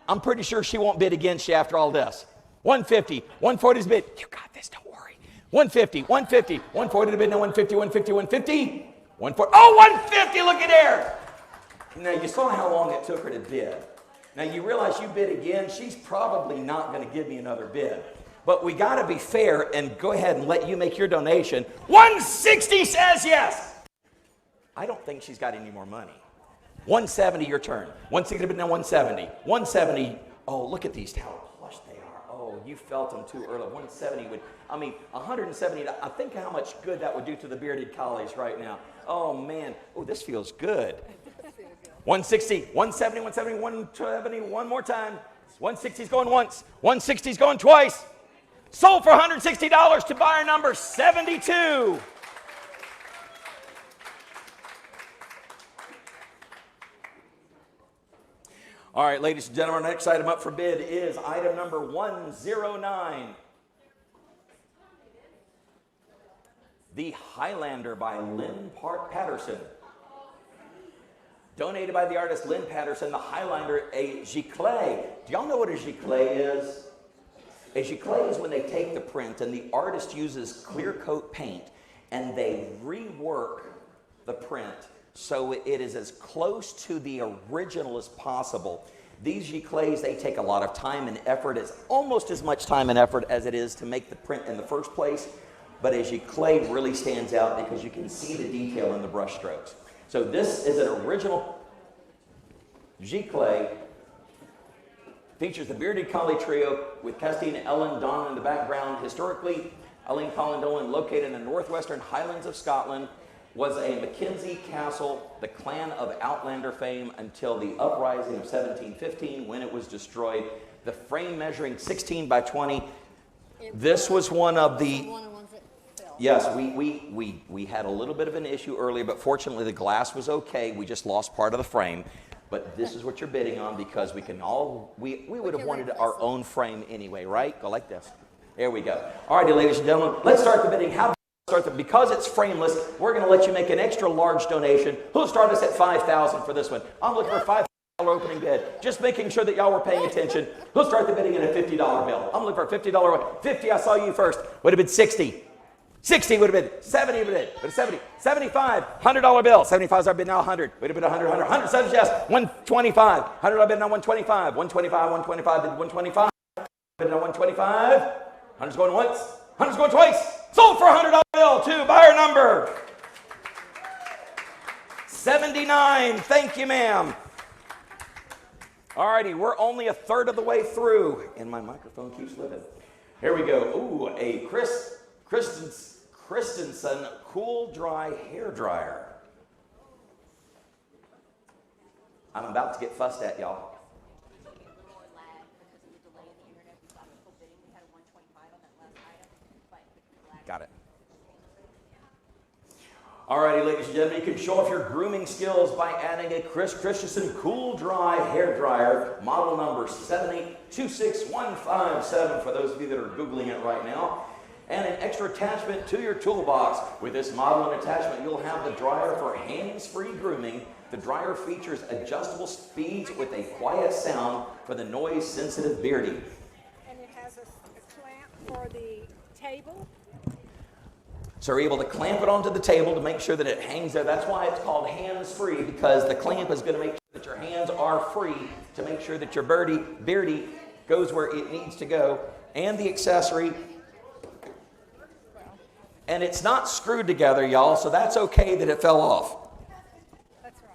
I'm pretty sure she won't bid against you after all this. 150. 140's bid. You got this. Don't worry. 150. 150. 140 to bid. Now 150. 150. 150. 140. Oh, 150. Look at there. Now, you saw how long it took her to bid. Now, you realize you bid again. She's probably not going to give me another bid. But we got to be fair and go ahead and let you make your donation. 160 says yes. I don't think she's got any more money. 170, your turn. 160, but now 170. 170. Oh, look at these, how plush they are. Oh, you felt them too early. 170 would, 170, I think how much good that would do to the bearded collies right now. Oh, man. Oh, this feels good. 160, 170, 170, 170, one more time. 160's going once. 160's going twice. Sold for $160 to buyer number 72. All right, ladies and gentlemen, our next item up for bid is item number 109. The Highlander by Lynn Patterson. Donated by the artist Lynn Patterson, the Highlander, a giclée. Do y'all know what a giclée is? A giclée is when they take the print and the artist uses clear coat paint and they rework the print so it is as close to the original as possible. These giclées, they take a lot of time and effort. It's almost as much time and effort as it is to make the print in the first place, but a giclée really stands out because you can see the detail in the brush strokes. So this is an original giclée. Features the bearded collie trio with Castine Ellen Donlan in the background. Historically, Eileen Colin Dolan, located in the northwestern Highlands of Scotland, was a Mackenzie castle, the clan of Outlander fame, until the uprising of 1715 when it was destroyed. The frame measuring 16 by 20. This was one of the... Yes, we had a little bit of an issue earlier, but fortunately the glass was okay. We just lost part of the frame. But this is what you're bidding on because we can all, we would have wanted our own frame anyway, right? Go like this. There we go. All righty, ladies and gentlemen, let's start the bidding. Because it's frameless, we're going to let you make an extra large donation. Who'll start us at $5,000 for this one? I'm looking for $5,000. opening bid. Just making sure that y'all were paying attention. Who'll start the bidding at a $50 bill? I'm looking for a $50. 50, I saw you first. Would have been 60. 60 would have been 70 would have been 70. 75, $100 bill. 75 is our bid now 100. Would have been 100, 100. 100 says yes. 125. $100 bid now 125. 125, 125 bid 125. Bid now 125. 100's going once. 100's going twice. Sold for a $100 bill to buyer number 79. Thank you, ma'am. Alrighty, we're only a third of the way through, and my microphone keeps living. Here we go. Ooh, a Christensen cool dry hair dryer. I'm about to get fussed at, y'all. Got it. Alrighty, ladies and gentlemen, you can show off your grooming skills by adding a Christensen cool dry hair dryer, model number 7826157 for those of you that are Googling it right now, and an extra attachment to your toolbox. With this model and attachment, you'll have the dryer for hands-free grooming. The dryer features adjustable speeds with a quiet sound for the noise-sensitive beardy. And it has a clamp for the table. So we're able to clamp it onto the table to make sure that it hangs there. That's why it's called hands-free, because the clamp is going to make sure that your hands are free to make sure that your beardy goes where it needs to go. And the accessory. And it's not screwed together, y'all, so that's okay that it fell off. That's right.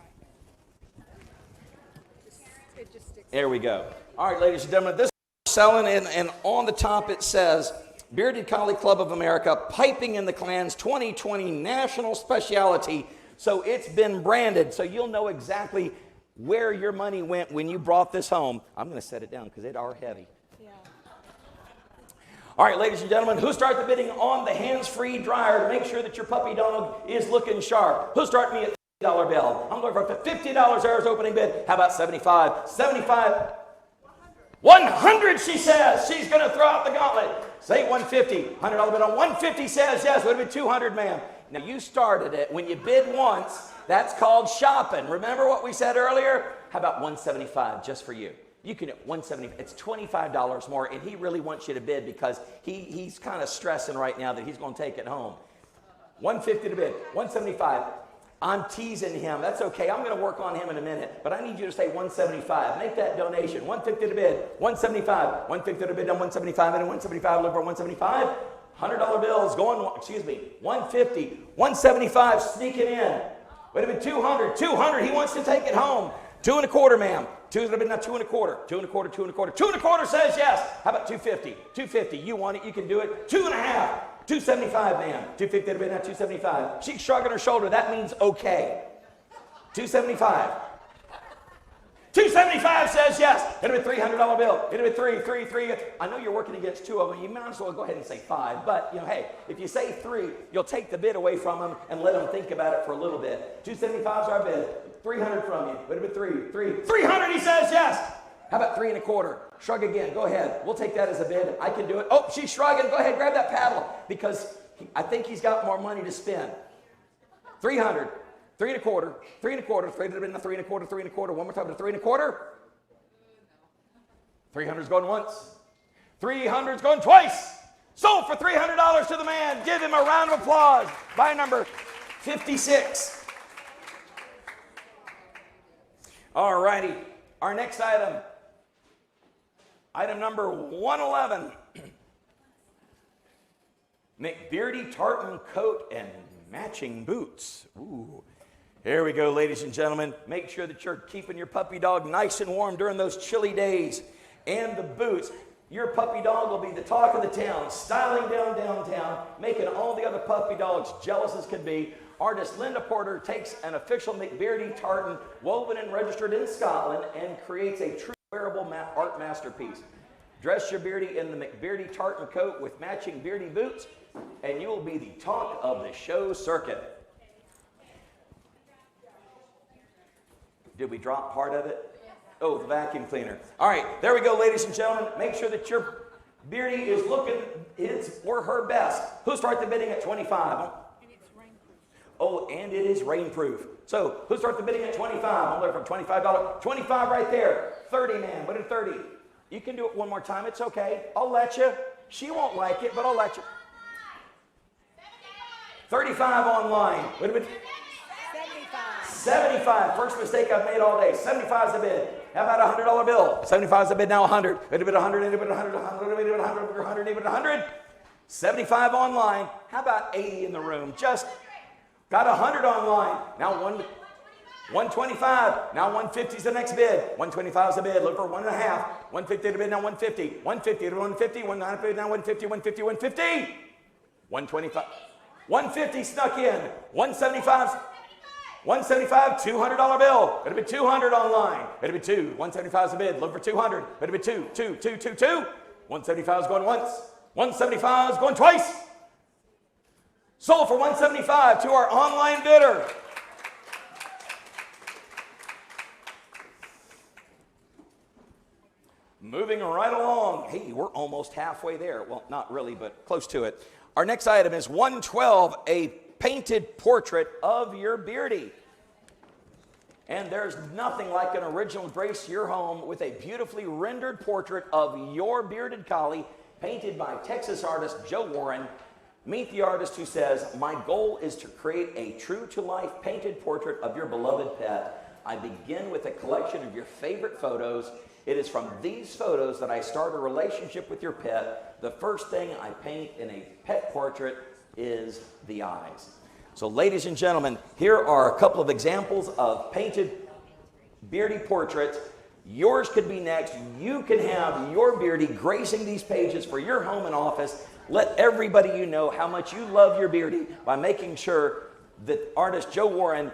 It just sticks. There we go. All right, ladies and gentlemen, this is selling, and on the top it says, Bearded Collie Club of America, Piping in the Clans 2020 National Specialty. So it's been branded, so you'll know exactly where your money went when you brought this home. I'm going to set it down because it are heavy. Yeah. All right, ladies and gentlemen, who start the bidding on the hands-free dryer to make sure that your puppy dog is looking sharp? Who'll start me at $50 bill? I'm going for $50. There's opening bid. How about 75? 75. 100, she says. She's going to throw out the gauntlet. Say 150. $100 bid on 150 says yes. Would have been 200, ma'am. Now, you started it. When you bid once, that's called shopping. Remember what we said earlier? How about 175 just for you? You can at 170. It's $25 more, and he really wants you to bid because he's kind of stressing right now that he's going to take it home. 150 to bid. 175. I'm teasing him. That's okay. I'm going to work on him in a minute. But I need you to say 175. Make that donation. 150 to bid. 175. 150 to bid on 175 and 175. Look for 175. $100 bills going, 150. 175 sneaking in. Would have been 200. 200. He wants to take it home. 2 1/4, ma'am. 2 would have been now 2 1/4. 2 1/4. 2 1/4. 2 1/4 says yes. How about 250? 250. You want it. You can do it. 2 1/2. 275, ma'am. 250 to bid now 275. She's shrugging her shoulder. That means okay. 275. 275 says yes. It'll be $300 bill. It'll be three. I know you're working against 2 of them. You might as well go ahead and say 5. But, hey, if you say 3, you'll take the bid away from them and let them think about it for a little bit. 275 is our bid. 300 from you. It'll be 300, he says yes. How about 3 1/4? Shrug again. Go ahead. We'll take that as a bid. I can do it. Oh, she's shrugging. Go ahead. Grab that paddle because I think he's got more money to spend. 300. 3 1/4. 3 1/4. 3 1/4. 3 1/4. 3 1/4. One more time to 3 1/4. 300's going once. 300's going twice. Sold for $300 to the man. Give him a round of applause. Buy number 56. All righty. Our next item. Item number 111. McBeardy tartan coat and matching boots. Ooh. Here we go, ladies and gentlemen. Make sure that you're keeping your puppy dog nice and warm during those chilly days. And the boots. Your puppy dog will be the talk of the town, styling down downtown, making all the other puppy dogs jealous as can be. Artist Linda Porter takes an official McBeardy tartan woven and registered in Scotland and creates a true wearable art masterpiece. Dress your beardy in the McBeardy tartan coat with matching beardy boots, and you will be the talk of the show circuit. Did we drop part of it? Oh, the vacuum cleaner. All right, there we go, ladies and gentlemen. Make sure that your beardy is looking his or her best. Who'll start the bidding at 25? Oh, and it is rainproof. So who starts the bidding at 25? I'm looking for $25. 25 right there. 30, man. What did 30? You can do it one more time. It's okay. I'll let you. She won't like it, but I'll let you. 35 online. What did it? 75. First mistake I've made all day. 75 is the bid. How about a $100 bill? 75 is the bid now. 100. Wait a bit. 100. Wait a bit. 100. 100. Wait a bit. 100. 100. Wait a bit. 100. 75 online. How about 80 in the room? Just got 100 online. Now 125. Now 150 is the next bid. 125 is the bid. Look for 1.5. 150 to bid. Now 150. 150 to 150. 190 now 150. 150. 150. 125. 150 snuck in. 175. 175, $200 bill. It'll be 200 online. It'll be 2. 175 is the bid. Look for 200. It'll be 2. 175 is going once. 175 is going twice. Sold for 175 to our online bidder. Moving right along. Hey, we're almost halfway there. Well, not really, but close to it. Our next item is 112, a painted portrait of your beardy. And there's nothing like an original grace your home with a beautifully rendered portrait of your bearded collie painted by Texas artist Joe Warren. Meet the artist who says, my goal is to create a true-to-life painted portrait of your beloved pet. I begin with a collection of your favorite photos. It is from these photos that I start a relationship with your pet. The first thing I paint in a pet portrait is the eyes. So ladies and gentlemen, here are a couple of examples of painted beardy portraits. Yours could be next. You can have your beardy gracing these pages for your home and office. Let everybody you know how much you love your beardy by making sure that artist Joe Warren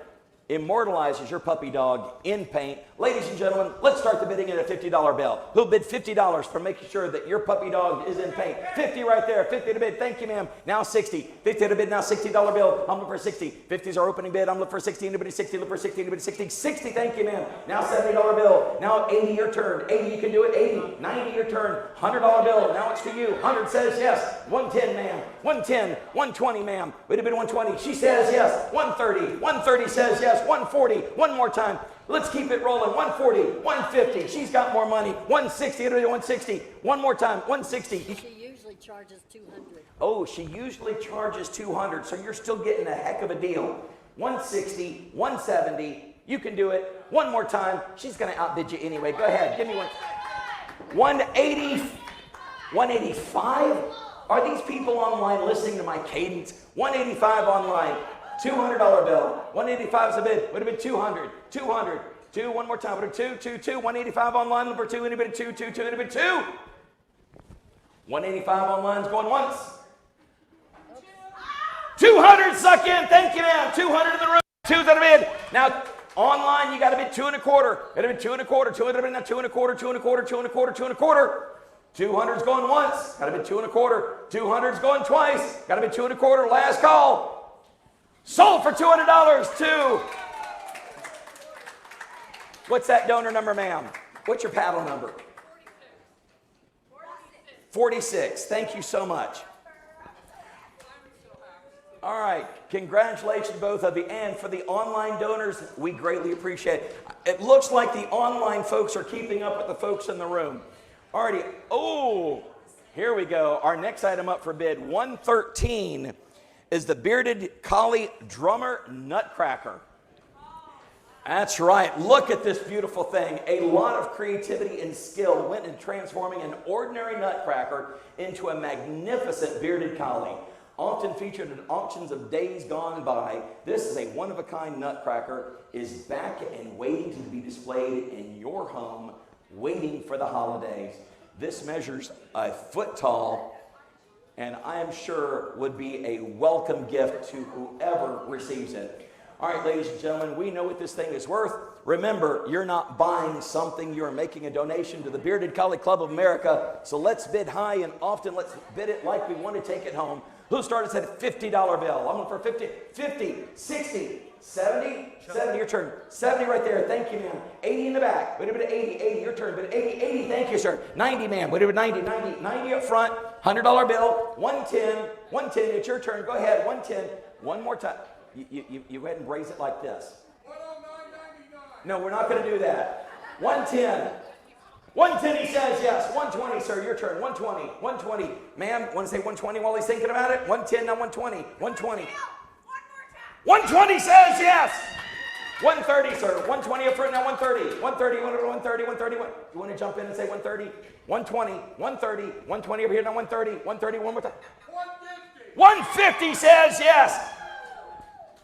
immortalizes your puppy dog in paint. Ladies and gentlemen, let's start the bidding at a $50 bill. Who'll bid $50 for making sure that your puppy dog is in paint? 50 right there. 50 to bid. Thank you, ma'am. Now 60. 50 to bid. Now $60 bill. I'm looking for 60. 50 is our opening bid. I'm looking for 60. Anybody 60? Look for 60. Anybody 60? 60. Thank you, ma'am. Now $70 bill. Now 80, your turn. 80, you can do it. 80. 90, your turn. $100 bill. Now it's to you. 100 says yes. 110, ma'am. 110. 120, ma'am. Wait a bit. 120. She says yes. 130. 130 says yes. 140. One more time. Let's keep it rolling. 140, 150. She's got more money. 160. It'll be 160. One more time. 160. She usually charges 200. Oh, she usually charges 200. So you're still getting a heck of a deal. 160, 170. You can do it. One more time. She's going to outbid you anyway. Go ahead. Give me one. 180, 185. Are these people online listening to my cadence? 185 online. $200 bill. 185 is a bid. Would have been 200. 200. 2. One more time. Would have 2. 185 online. Number 2. Anybody 2. Anybody 2. 185 online is going once. 200 suck in. Thank you, ma'am. 200 in the room. 2's at a bid. Now online you got to bid 2 1/4. It'll be 2 1/4. 200 bid now 2 1/4. 2 1/4. 2 1/4. 2 1/4. 200's going once. Got to be 2 1/4. 200's going twice. Got to be 2 1/4. Last call. Sold for $200 too. What's that donor number, ma'am? What's your paddle number? 46. Thank you so much. All right. Congratulations, both of you. And for the online donors, we greatly appreciate it. It looks like the online folks are keeping up with the folks in the room. Alrighty. Oh, here we go. Our next item up for bid, 113. Is the bearded collie drummer nutcracker. That's right. Look at this beautiful thing. A lot of creativity and skill went in transforming an ordinary nutcracker into a magnificent bearded collie. Often featured in auctions of days gone by, this is a one-of-a-kind nutcracker, is back and waiting to be displayed in your home, waiting for the holidays. This measures a foot tall, and I am sure would be a welcome gift to whoever receives it. All right, ladies and gentlemen, we know what this thing is worth. Remember, you're not buying something, you're making a donation to the Bearded Collie Club of America. So let's bid high, and often let's bid it like we want to take it home. Who started at a $50 bill? I'm looking for 50, 60, 70, 70, your turn. 70 right there, thank you, ma'am. 80 in the back, wait a minute, 80, your turn. But 80, thank you, sir. 90, ma'am, wait a minute, 90 up front. $100 bill, 110, it's your turn, go ahead, 110. One more time. You go ahead and raise it like this. No, we're not going to do that. 110. 110, he says yes. 120, sir, your turn. 120. 120. Ma'am, want to say 120 while he's thinking about it? 110, now 120. 120. 120 says yes. 130, sir. 120 up front, now 130. 130, 130, 130. You want to jump in and say 130? 120, 130, 120 over here, now 130. 130, one more time. 150 says yes.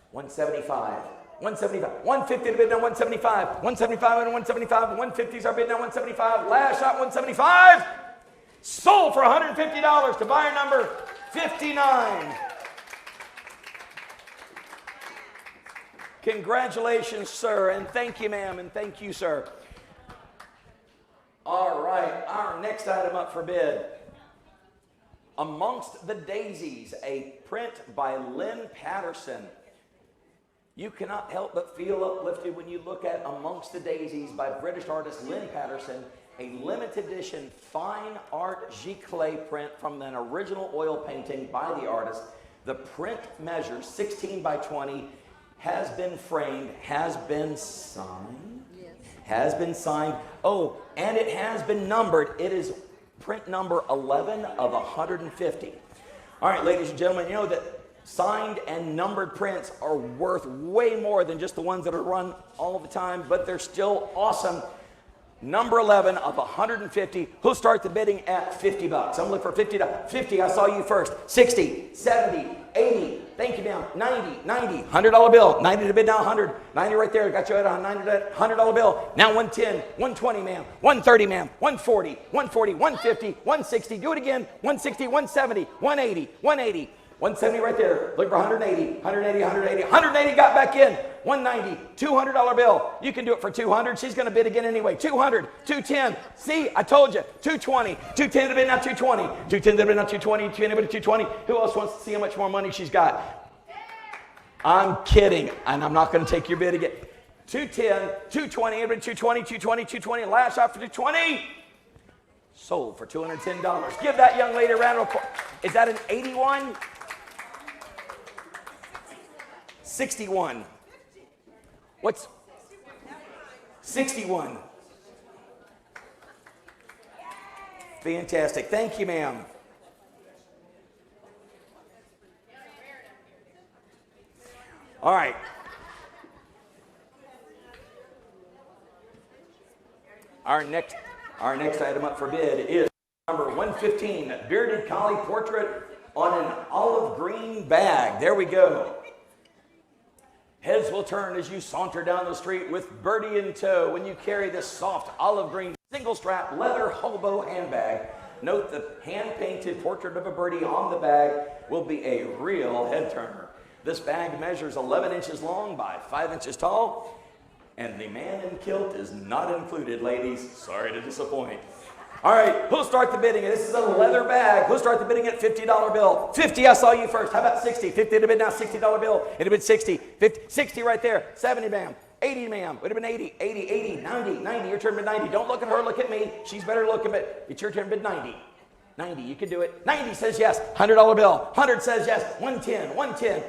175. 175. 150 to bid now 175. 175 and 175. 150's our bid now 175. Last shot 175. Sold for $150 to buyer number 59. Congratulations, sir, and thank you, ma'am, and thank you, sir. All right, our next item up for bid. Amongst the Daisies, a print by Lynn Patterson. You cannot help but feel uplifted when you look at Amongst the Daisies by British artist Lynn Patterson, a limited edition fine art giclée print from an original oil painting by the artist. The print measures 16 by 20, has been framed, has been signed. Yes. Has been signed. Oh, and it has been numbered. It is print number 11 of 150. All right, ladies and gentlemen, you know that signed and numbered prints are worth way more than just the ones that are run all the time, but they're still awesome. Number 11 of 150. Who'll start the bidding at $50? I'm looking for $50. 50, I saw you first. 60, 70, 80. Thank you, ma'am. 90, $100 bill. 90 to bid now, 100. 90 right there. Got you at a $100 bill. Now 110, 120, ma'am. 130, ma'am. 140, 140, 150, 160. Do it again. 160, 170, 180, 180. 170 right there. Look for 180, 180, 180. 180 got back in. 190, $200 bill. You can do it for 200. She's going to bid again anyway. 200, 210. See, I told you. 220, 210 to bid now 220. 210 to bid now 220. 210 to bid 220. Who else wants to see how much more money she's got? I'm kidding, and I'm not going to take your bid again. 210, 220, 220, 220, 220. Last shot for 220. Sold for $210. Give that young lady a round of applause. Is that an 81? 61. What's 61? Fantastic. Thank you, ma'am. All right. Our next item up for bid is number 115, bearded collie portrait on an olive green bag. There we go. Heads will turn as you saunter down the street with Birdie in tow when you carry this soft olive green single strap leather hobo handbag. Note the hand-painted portrait of a birdie on the bag will be a real head turner. This bag measures 11 inches long by 5 inches tall, and the man in kilt is not included, ladies. Sorry to disappoint. All right, who'll start the bidding? This is a leather bag. Who'll start the bidding at $50 bill? 50, I saw you first. How about 60? 50 to bid now, $60 bill. It'd have been 60. 50, 60 right there. 70, ma'am. 80, ma'am. Would have been 80, 80, 80, 90, 90. Your turn bid 90. Don't look at her, look at me. She's better looking, but it's your turn bid 90. 90, you can do it. 90 says yes. $100 bill. 100 says yes. 110, 110.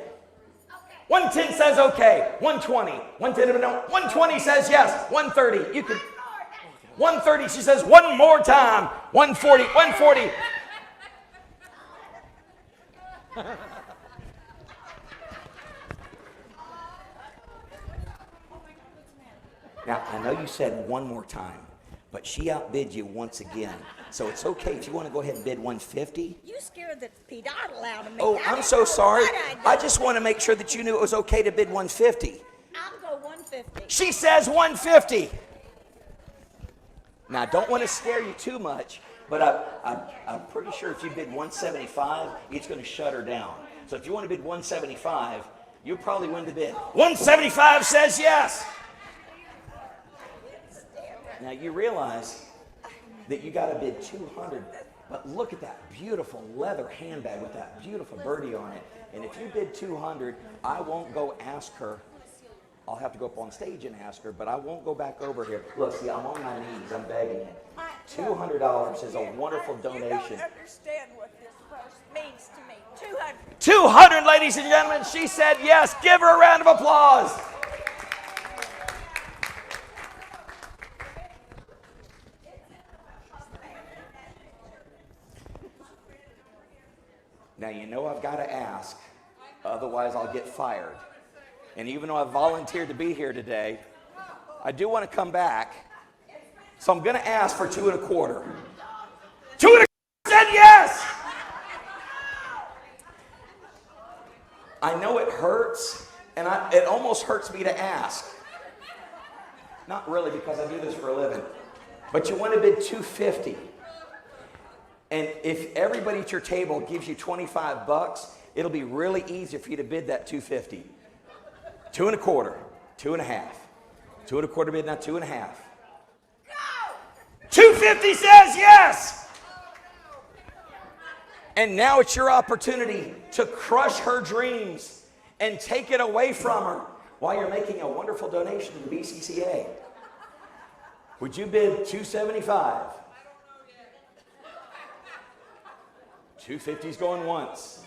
110 says okay. 120. 110 no. 120 says yes. 130. You can. 130. She says one more time. 140. 140. Now, I know you said one more time, but she outbid you once again. So it's okay if you want to go ahead and bid 150. You scared the pedoddle out of me. Oh, I'm so sorry. I just want to make sure that you knew it was okay to bid 150. I'll go 150. She says 150. Now, I don't want to scare you too much, but I'm pretty sure if you bid 175, it's going to shut her down. So if you want to bid 175, you'll probably win the bid. 175 says yes. Now, you realize that you got to bid 200, but look at that beautiful leather handbag with that beautiful birdie on it. And if you bid 200, I won't go ask her. I'll have to go up on stage and ask her, but I won't go back over here. Look, see, I'm on my knees. I'm begging you. $200 is a wonderful donation. You don't understand what this purse means to me. 200. 200, ladies and gentlemen. She said yes. Give her a round of applause. Now, you know I've got to ask, otherwise I'll get fired. And even though I've volunteered to be here today, I do want to come back. So I'm going to ask for 2 1/4. 2 1/4 said yes! I know it hurts, and it almost hurts me to ask. Not really, because I do this for a living. But you want to bid $250. And if everybody at your table gives you $25, it'll be really easy for you to bid that $250. 2 1/4, 2 1/2. 2 1/4 bid, now 2 1/2. $250 says yes! And now it's your opportunity to crush her dreams and take it away from her while you're making a wonderful donation to the BCCA. Would you bid $275? $250's going once.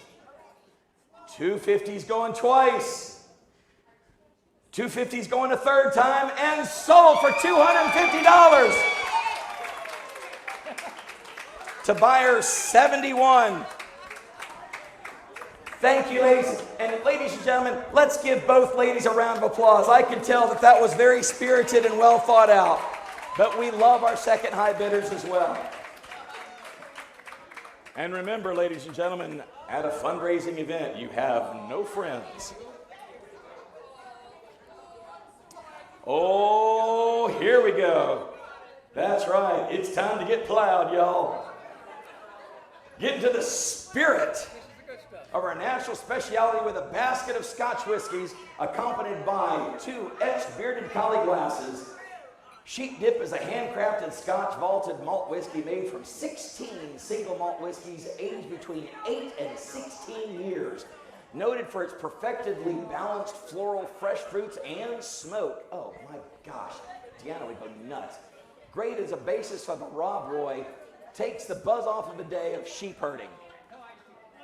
$250's going twice. $250's going a third time, and sold for $250. To buyer 71. Thank you, ladies. And ladies and gentlemen, let's give both ladies a round of applause. I can tell that was very spirited and well thought out. But we love our second high bidders as well. And remember, ladies and gentlemen, at a fundraising event, you have no friends. Oh, here we go. That's right. It's time to get plowed, y'all. Get into the spirit of our national specialty with a basket of Scotch whiskeys accompanied by 2 etched bearded collie glasses. Sheep Dip is a handcrafted Scotch vaulted malt whiskey made from 16 single malt whiskeys aged between 8 and 16 years. Noted for its perfectly balanced floral, fresh fruits, and smoke. Oh my gosh, Deanna would go nuts. Great as a basis for the Rob Roy, takes the buzz off of a day of sheep herding.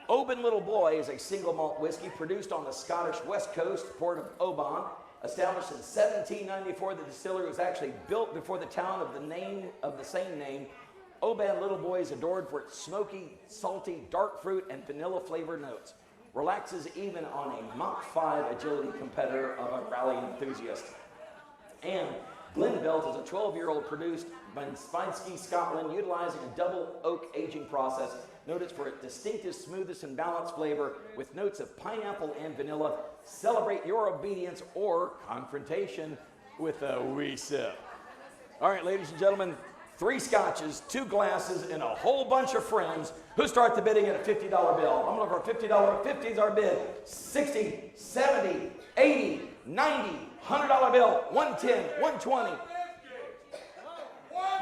Oban Little Boy is a single malt whiskey produced on the Scottish west coast, port of Oban. Established in 1794, the distillery was actually built before the town of the same name. Oban Little Boy is adored for its smoky, salty, dark fruit, and vanilla flavored notes. Relaxes even on a Mach 5 agility competitor of a rally enthusiast. And Glenbelt is a 12-year-old produced by Spinsky, Scotland, utilizing a double oak aging process, noted for its distinctive smoothness and balanced flavor with notes of pineapple and vanilla. Celebrate your obedience or confrontation with a wee sip. All right, ladies and gentlemen, 3 scotches, 2 glasses, and a whole bunch of friends who start the bidding at a $50 bill. I'm looking for a $50. 50 is our bid. 60, 70, 80, 90, $100 bill, 110, 120.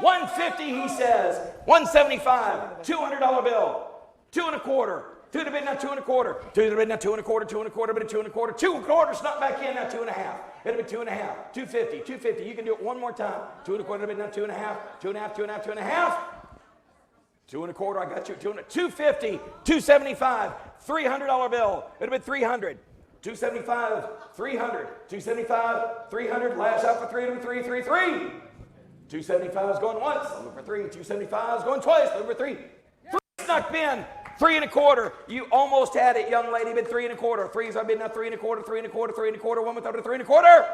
150, he says. 175, $200 bill. 2 1/4. 2 to bid, now 2 1/4. 2 to bid, now 2 1/4. 2 1/4, bid 2 1/4. 2 1/4 snuck back in, now 2 1/2. It'll be 2 1/2. 250, 250. You can do it one more time. 2 1/4 bid, now 2 1/2. 2 1/2, 2 1/2, 2 1/2. 2 1/4, I got you. 250, 275, $300 bill. It'll be 300. 275, 300. 275, 300. Last out for 3, it'll be 3, 3, 3. 275 is going once. I'm looking for 3. 275 is going twice. Looking for 3. 3 snuck in. 3 1/4. You almost had it, young lady. Bid 3 1/4. 3's our bid now. 3 1/4. 3 1/4. 3 1/4. One with over 3 1/4.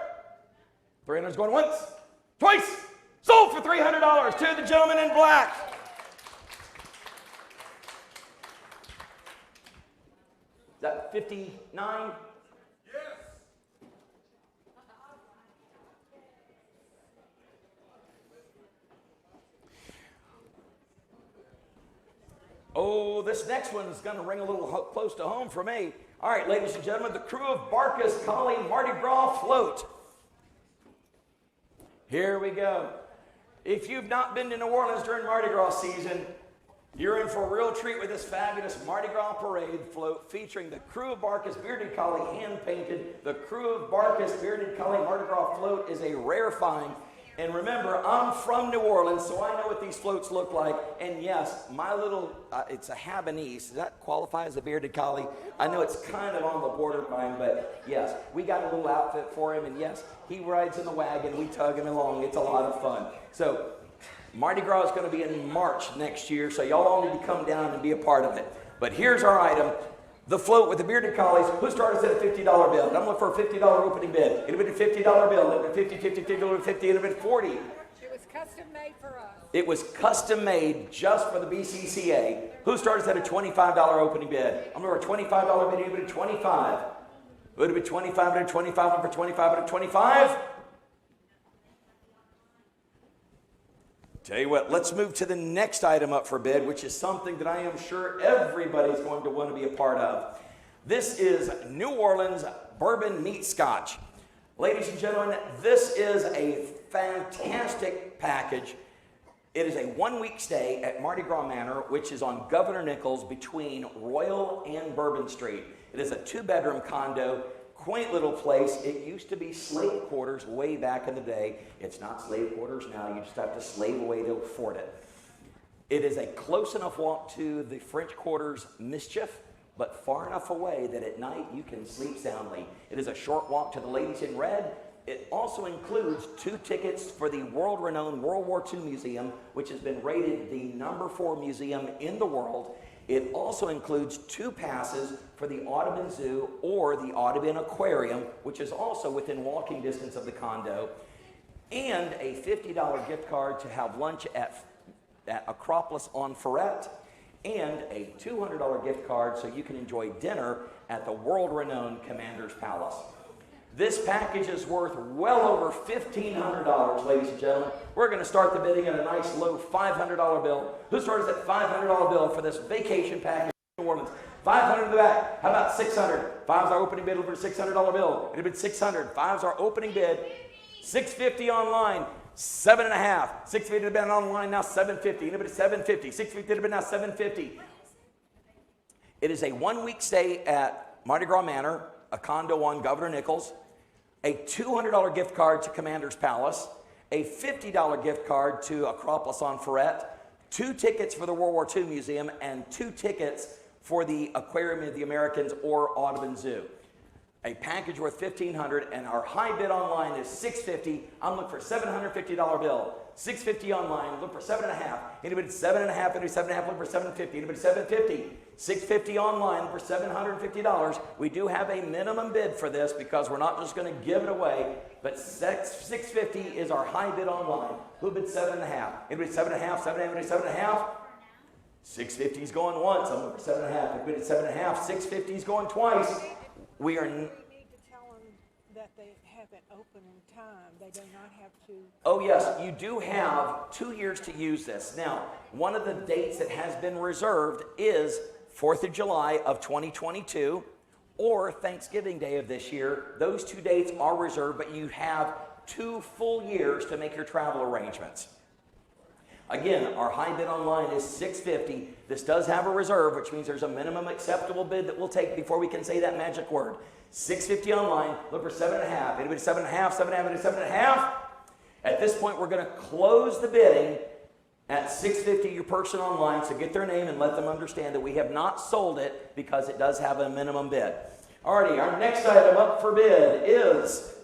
300 is going once, twice. Sold for $300 to the gentleman in black. Is that 59? Oh, this next one is going to ring a little close to home for me. All right, ladies and gentlemen, the crew of Barca's Collie Mardi Gras Float. Here we go. If you've not been to New Orleans during Mardi Gras season, you're in for a real treat with this fabulous Mardi Gras parade float featuring the crew of Barca's Bearded Collie hand-painted. The crew of Barca's Bearded Collie Mardi Gras float is a rare find. And remember, I'm from New Orleans, so I know what these floats look like. And yes, my little, it's a Habanese. Does that qualify as a bearded collie? I know it's kind of on the borderline, but yes, we got a little outfit for him. And yes, he rides in the wagon. We tug him along. It's a lot of fun. So Mardi Gras is going to be in March next year, so y'all all need to come down and be a part of it. But here's our item. The float with the bearded collies. Who started at a $50 bill? I'm looking for a $50 opening bid. It would have been a $50 bill. It would have been 50, 50, 50, it would have been 50, it would have been 40. It was custom made for us. It was custom made just for the BCCA. Who started at a $25 opening bid? I'm looking for a $25 bid. It would have been 25. It would have been 25, it would have been 25, over 25, it would have been 25. Tell you what, let's move to the next item up for bid, which is something that I am sure everybody's going to want to be a part of. This is New Orleans Bourbon Meets Scotch. Ladies and gentlemen, this is a fantastic package. It is a one-week stay at Mardi Gras Manor, which is on Governor Nichols between Royal and Bourbon Street. It is a 2-bedroom condo. Quaint little place. It used to be slave quarters way back in the day. It's not slave quarters now. You just have to slave away to afford it. It is a close enough walk to the French Quarter's Mischief, but far enough away that at night you can sleep soundly. It is a short walk to the Ladies in Red. It also includes 2 tickets for the world-renowned World War II Museum, which has been rated the #4 museum in the world. It also includes 2 passes for the Audubon Zoo or the Audubon Aquarium, which is also within walking distance of the condo, and a $50 gift card to have lunch at Acropolis on Ferret, and a $200 gift card so you can enjoy dinner at the world-renowned Commander's Palace. This package is worth well over $1,500, ladies and gentlemen. We're going to start the bidding at a nice low $500 bill. Who starts at $500 bill for this vacation package in New Orleans? 500 in the back. How about 600? Five's our opening bid over a $600 bill. It had been 600. Five's our opening bid. 650 online. 7.5. 650 had been online, now 750. It had been 750. 650 had been now 750. It is a one-week stay at Mardi Gras Manor, a condo on Governor Nichols, a $200 gift card to Commander's Palace, a $50 gift card to Acropolis on Ferret, 2 tickets for the World War II Museum, and 2 tickets for the Aquarium of the Americans or Audubon Zoo. A package worth $1,500, and our high bid online is $650. I'm looking for a $750 bill. $650 online, look for 7.5. Anybody 7.5, anybody 7.5, look for $750. Anybody $750. $650 online for $750. We do have a minimum bid for this because we're not just going to give it away, but $650 is our high bid online. Who bid 7.5? Anybody 7.5, 7.5, anybody 7.5? $650 is going once. I'm looking for 7.5. Anybody 7.5? $650 is going twice. We are. We need to tell them that they haven't opened in time. They do not have to. Oh yes, you do have 2 years to use this. Now, one of the dates that has been reserved is 4th of July of 2022 or Thanksgiving Day of this year. Those 2 dates are reserved, but you have 2 full years to make your travel arrangements. Again, our high bid online is $650. This does have a reserve, which means there's a minimum acceptable bid that we'll take before we can say that magic word. $650 online, look for 7.5. Anybody 7.5, 7.5, anybody 7.5? At this point, we're going to close the bidding at $650 your person online, so get their name and let them understand that we have not sold it because it does have a minimum bid. Alrighty, our next item up for bid is...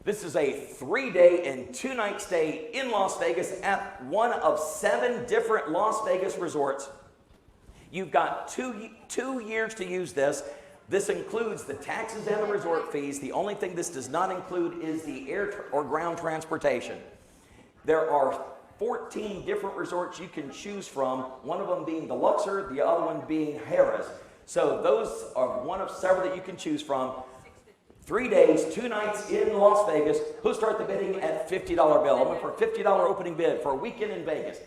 This is a 3-day and 2-night stay in Las Vegas at one of 7 different Las Vegas resorts. You've got two years to use this. This includes the taxes and the resort fees. The only thing this does not include is the air or ground transportation. There are 14 different resorts you can choose from, one of them being the Luxor, the other one being Harrah's. So those are one of several that you can choose from. 3 days, 2 nights in Las Vegas. Who'll start the bidding at $50 bill? I'm looking for a $50 opening bid for a weekend in Vegas.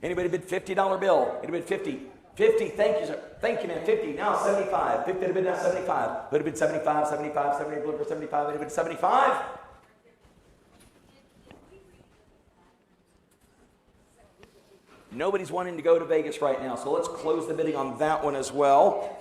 Anybody bid $50 bill? Anybody bid 50? 50, thank you, sir. Thank you, man. 50, now 75. 50 had bid, now 75. Would have been 75, 75, 70, looking for 75. Anybody 75? Nobody's wanting to go to Vegas right now, so let's close the bidding on that one as well.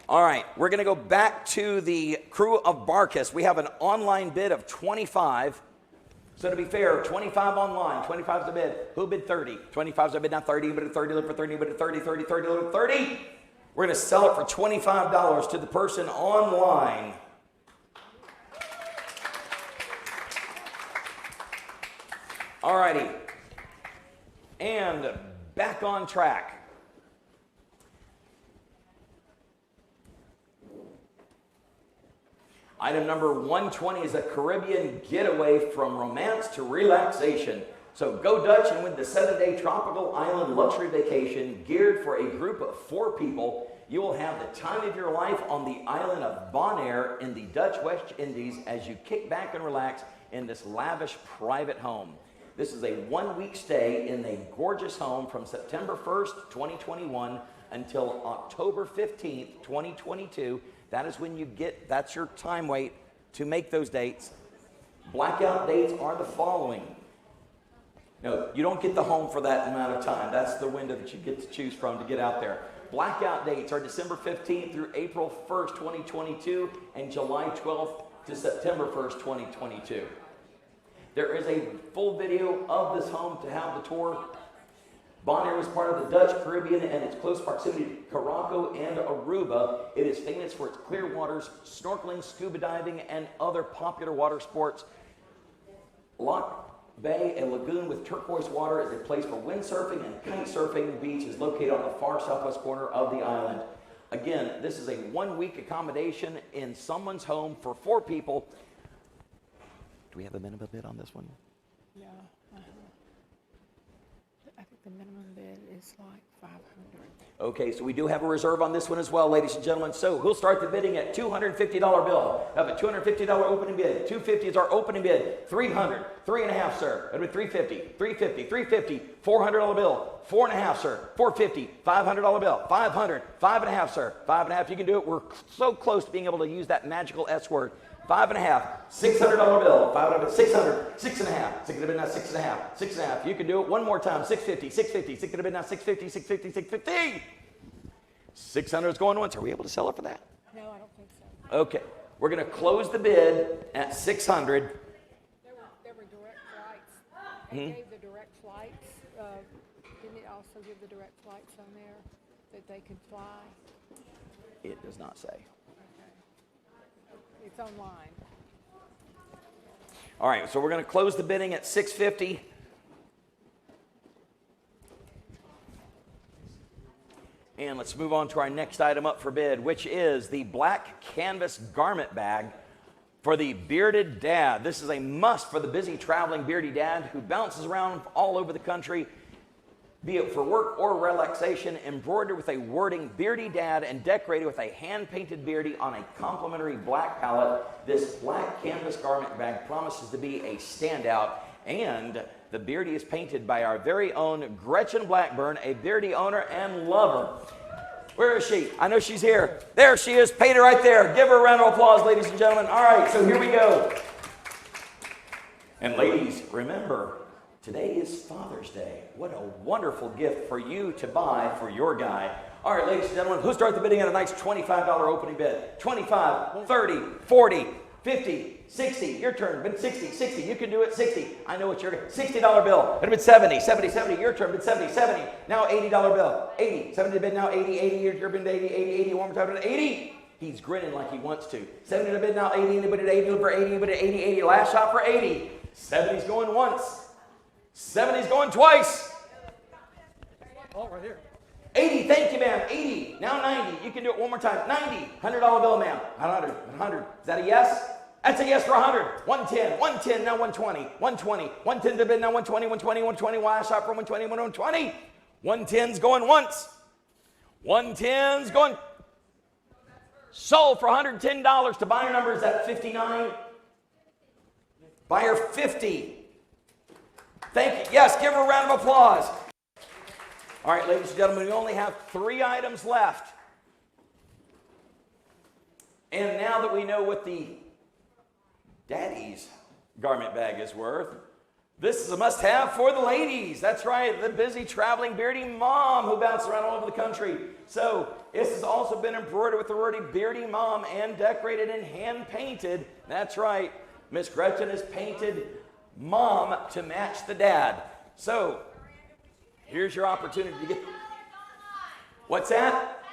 All right, we're going to go back to the crew of Barkus. We have an online bid of 25. So to be fair, 25 online, 25 is the bid. Who bid 30? 25 is the bid, now 30, but at 30, look for 30, but at 30, 30, 30, look at 30. We're going to sell it for $25 to the person online. All righty. And back on track. Item number 120 is a Caribbean getaway from romance to relaxation. So go Dutch and win the 7-day tropical island luxury vacation geared for a group of 4 people. You will have the time of your life on the island of Bonaire in the Dutch West Indies as you kick back and relax in this lavish private home. This is a 1-week stay in a gorgeous home from September 1st, 2021 until October 15th, 2022. That is when you get, that's your time wait to make those dates. Blackout dates are the following. No, you don't get the home for that amount of time. That's the window that you get to choose from to get out there. Blackout dates are December 15th through April 1st, 2022, and July 12th to September 1st, 2022. There is a full video of this home to have the tour. Bonaire is part of the Dutch Caribbean and its close proximity to Curaçao and Aruba. It is famous for its clear waters, snorkeling, scuba diving, and other popular water sports. Loch Bay, a lagoon with turquoise water, is a place for windsurfing and kite surfing. The beach is located on the far southwest corner of the island. Again, this is a 1-week accommodation in someone's home for 4 people. Do we have a minimum bid on this one? Yeah. I think the minimum bid is like 500. Okay, so we do have a reserve on this one as well, ladies and gentlemen. So we'll start the bidding at $250 bill. I have a $250 opening bid. $250 is our opening bid. $300, $3.5, sir. That'll be $350, $350, $350, $400 bill. $4.5, sir. $450, $500 bill. $500, $5.5, sir. $5.5. You can do it. We're so close to being able to use that magical S word. $5.5, $600 bill. $500, $600, $6.5. Stick it in now, $6.5, $6.5. You can do it one more time. $650, $650. Stick it in now, $650, $650, $650. $600 is going once. Are we able to sell it for that? No, I don't think so. Okay, we're going to close the bid at $600. There were direct flights. It gave the direct flights. Didn't it also give the direct flights on there that they could fly? It does not say. Okay. It's online. All right, so we're going to close the bidding at $650. And let's move on to our next item up for bid, which is the black canvas garment bag for the bearded dad. This is a must for the busy traveling beardy dad who bounces around all over the country, be it for work or relaxation, embroidered with a wording beardy dad and decorated with a hand-painted beardy on a complimentary black palette. This black canvas garment bag promises to be a standout, and the beardy is painted by our very own Gretchen Blackburn, a beardy owner and lover. Where is she? I know she's here. There she is, painted right there. Give her a round of applause, ladies and gentlemen. All right, so here we go. And ladies, remember, today is Father's Day. What a wonderful gift for you to buy for your guy. All right, ladies and gentlemen, who'll start the bidding at a nice $25 opening bid? 25, 30, 40, 50, 60. Your turn. Bid 60, 60. You can do it. 60. I know what you're going to. $60 bill. It'll bid 70, 70, 70. Your turn. Bid 70, 70. Now $80 bill. 80. 70 to bid now. 80, 80. Your bid 80, 80, 80. One more time. 80. He's grinning like he wants to. 70 to bid now. 80. Anybody at 80 for 80. Anybody at 80, 80. Last shot for 80. 70's going once. 70's going twice. Oh, right here. 80, thank you, ma'am. 80, now 90. You can do it one more time. 90, $100 bill, ma'am. 100. Is that a yes? That's a yes for 100. 110, now 120. 120, 110 to bid, now 120, 120, 120. Last shot for 120, 120. 110's going once. 110's going. Sold for $110 to buyer number is at 59. Buyer 50. Thank you. Yes, give her a round of applause. All right, ladies and gentlemen, we only have 3 items left. And now that we know what the daddy's garment bag is worth, this is a must-have for the ladies. That's right, the busy traveling beardy mom who bounces around all over the country. So this has also been embroidered with the word beardy mom and decorated and hand-painted. That's right, Miss Gretchen has painted mom to match the dad. So here's your opportunity to get. What's that?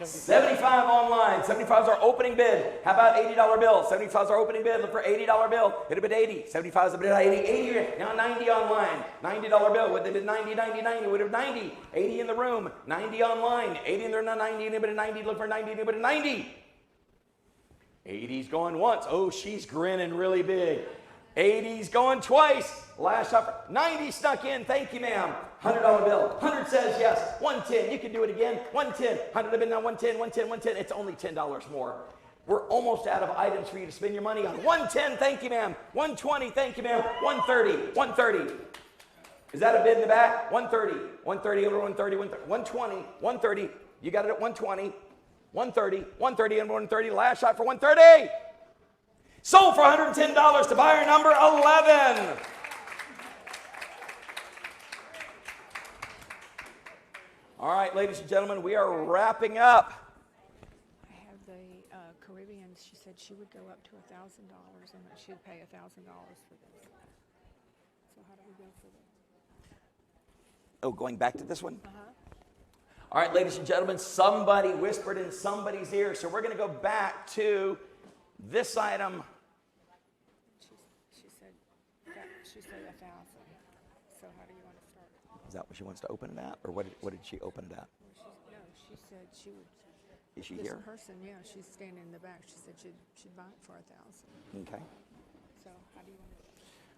75 online. 75 is our opening bid. How about $80 bill? 75 is our opening bid. Look for $80 bill. Hit a bid 80. 75 is a bid 80. 80. Now 90 online. $90 bill. Would they bid 90, 90, 90? Would have 90. 80 in the room. 90 online. 80 in there. Now 90. Anybody 90? Look for 90. Anybody 90? 80's going once. Oh, she's grinning really big. 80's going twice. Last shopper. 90 snuck in. Thank you, ma'am. $100 bill. 100 says yes. 110. You can do it again. 110. 100 have been now 110, 110, 110. It's only $10 more. We're almost out of items for you to spend your money on. 110. Thank you, ma'am. 120. Thank you, ma'am. 130. 130. Is that a bid in the back? 130. 130 over 130. 120. 130. You got it at 120. 130. 130 and 130. Last shot for 130. Sold for $110 to buyer number 11. All right, ladies and gentlemen, we are wrapping up. I have the Caribbean, she said she would go up to $1,000 and that she'd pay $1,000 for this. So how do we go for this? Oh, going back to this one? Uh-huh. All right, ladies and gentlemen, somebody whispered in somebody's ear, so we're going to go back to this item. She said 1,000. So how do you want to start? Is that what she wants to open it at, or what did she open it at? She said she would. Is she this here? person, yeah, she's standing in the back. She said she'd buy it for $1,000. Okay. So how do you want to?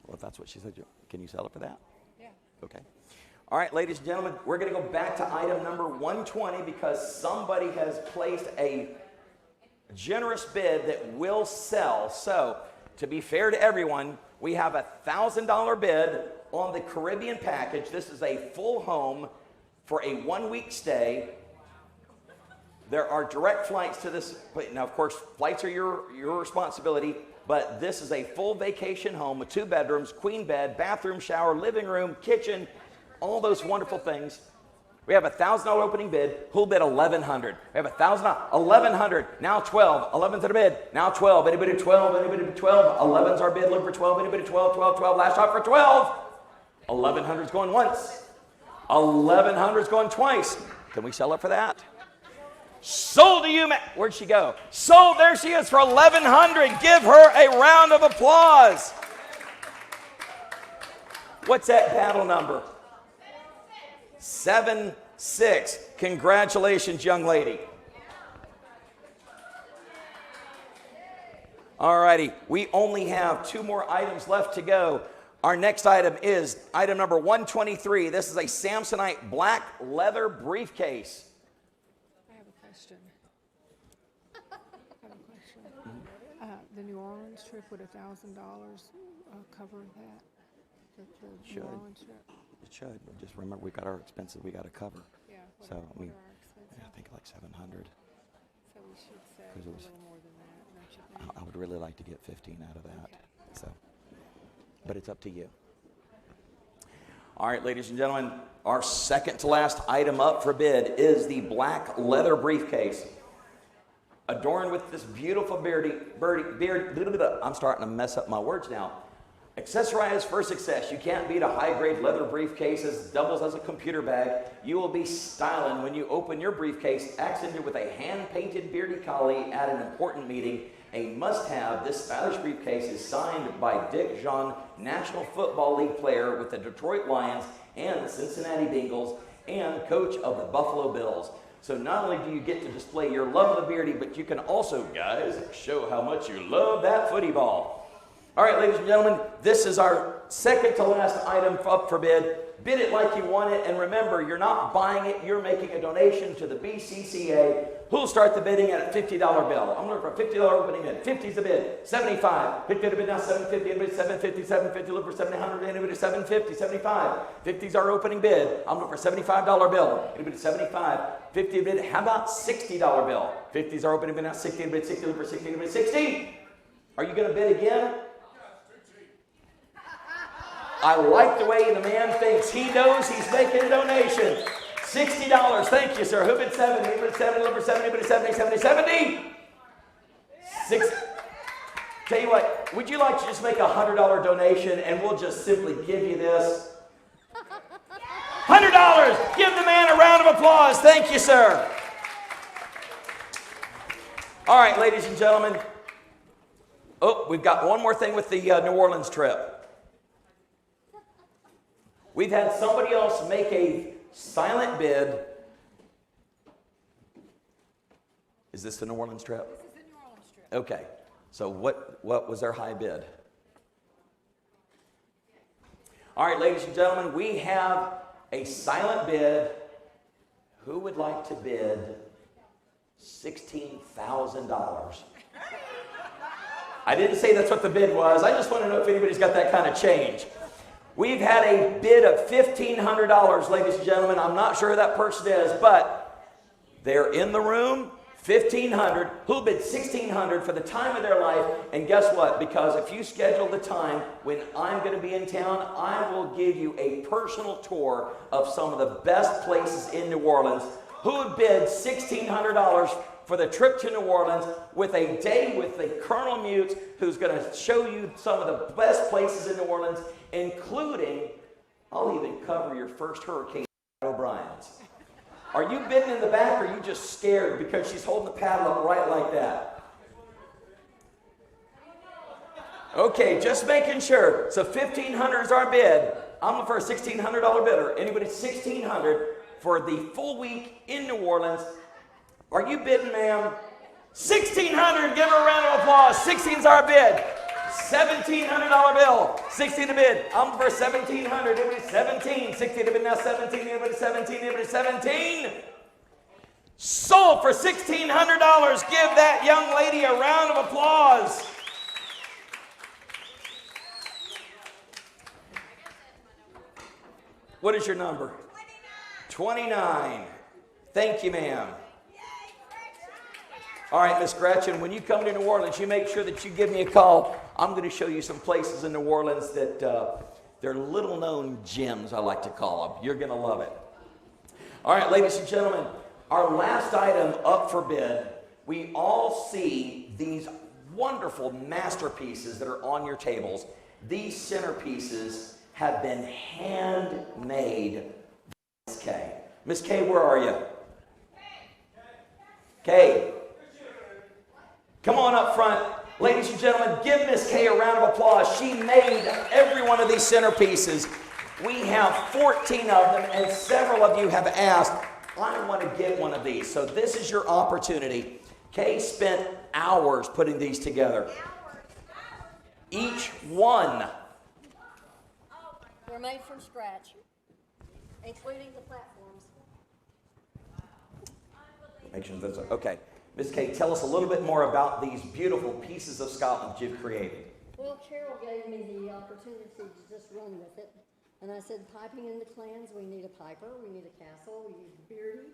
Well, if that's what she said, can you sell it for that? Yeah. Okay. All right, ladies and gentlemen, we're going to go back to item number 120 because somebody has placed a generous bid that will sell. So, to be fair to everyone, we have a $1,000 bid on the Caribbean package. This is a full home for a 1-week stay. There are direct flights to this. Now, of course, flights are your responsibility, but this is a full vacation home with 2 bedrooms, queen bed, bathroom, shower, living room, kitchen, all those wonderful things. We have a $1,000 opening bid. Who'll bid $1,100? We have $1,000, $1,100. Now 12. 11's our bid. Now 12. Anybody 12? Anybody 12? 11's our bid. Look for 12. Anybody 12? 12. 12. Last shot for 12. 1,100's going once. 1,100's going twice. Can we sell it for that? Sold to you, where'd she go? Sold. There she is for $1,100. Give her a round of applause. What's that battle number? 7-6. Congratulations, young lady. All righty, we only have 2 more items left to go. Our next item is item number 123. This is a Samsonite black leather briefcase. I have a question. The New Orleans trip, would $1,000 cover that? The New Orleans trip? It should. Just remember, we got our expenses we got to cover. Yeah. So what are our expenses? I think like 700. So we should say a Because it was- little more than that, don't you think? I would really like to get 15 out of that. Okay. So, but it's up to you. All right, ladies and gentlemen, our second to last item up for bid is the black leather briefcase, adorned with this beautiful beard. I'm starting to mess up my words now. Accessorized for success. You can't beat a high-grade leather briefcase as doubles as a computer bag. You will be styling when you open your briefcase, accented with a hand-painted beardy collie at an important meeting. A must-have, this stylish briefcase is signed by Dick Jean, National Football League player with the Detroit Lions and the Cincinnati Bengals, and coach of the Buffalo Bills. So not only do you get to display your love of the beardy, but you can also, guys, show how much you love that footy ball. All right, ladies and gentlemen, this is our second to last item up for bid. Bid it like you want it, and remember, you're not buying it, you're making a donation to the BCCA. Who'll start the bidding at a $50 bill? I'm looking for a $50 opening bid. 50's the bid. 75. 50 to bid now, 750. Anybody 750, 750, look for 700. Anybody 750, 75. 50's our opening bid. I'm looking for a $75 bill. Anybody 75. 50 bid. How about $60 bill? 50's our opening bid now, 60 bid, 60, look for 60. Anybody 60. Are you going to bid again? I like the way the man thinks. He knows he's making a donation. $60. Thank you, sir. Who bid 70? Who bid 70? Look for 70. Who bid 70? 70. 70. 6. Tell you what, would you like to just make a $100 donation and we'll just simply give you this? $100. Give the man a round of applause. Thank you, sir. All right, ladies and gentlemen. Oh, we've got one more thing with the New Orleans trip. We've had somebody else make a silent bid. Is this the New Orleans trip? This is the New Orleans trip. Okay. So what was their high bid? All right, ladies and gentlemen, we have a silent bid. Who would like to bid $16,000? I didn't say that's what the bid was. I just want to know if anybody's got that kind of change. We've had a bid of $1,500, ladies and gentlemen. I'm not sure who that person is, but they're in the room. $1,500. Who bid $1,600 for the time of their life? And guess what? Because if you schedule the time when I'm going to be in town, I will give you a personal tour of some of the best places in New Orleans. Who would bid $1,600 for the trip to New Orleans with a day with the Colonel Mutes, who's going to show you some of the best places in New Orleans, including, I'll even cover your first hurricane at O'Brien's. Are you bidding in the back, or are you just scared because she's holding the paddle up right like that? Okay, just making sure. So $1,500 is our bid. I'm looking for a $1,600 bidder. Anybody $1,600 for the full week in New Orleans? Are you bidding, ma'am? $1,600. Give her a round of applause. 16's our bid. $1,700 bill. 16 to bid. I'm for 1,700. Anybody 17. 16 to bid now. 17. Anybody 17. Anybody 17. Sold for $1,600. Give that young lady a round of applause. What is your number? 29. Thank you, ma'am. All right, Miss Gretchen, when you come to New Orleans, you make sure that you give me a call. I'm going to show you some places in New Orleans that they're little-known gems, I like to call them. You're going to love it. All right, ladies and gentlemen, our last item up for bid, we all see these wonderful masterpieces that are on your tables. These centerpieces have been handmade by Miss Kay. Miss Kay, where are you? Kay. Come on up front. Ladies and gentlemen, give Miss Kay a round of applause. She made every one of these centerpieces. We have 14 of them, and several of you have asked, I want to get one of these. So this is your opportunity. Kay spent hours putting these together. Each one. They're made from scratch, including the platforms. Make sure that's okay. Ms. Kay, tell us a little bit more about these beautiful pieces of Scotland that you've created. Well, Carol gave me the opportunity to just run with it. And I said, piping in the clans, we need a piper, we need a castle, we need beardy,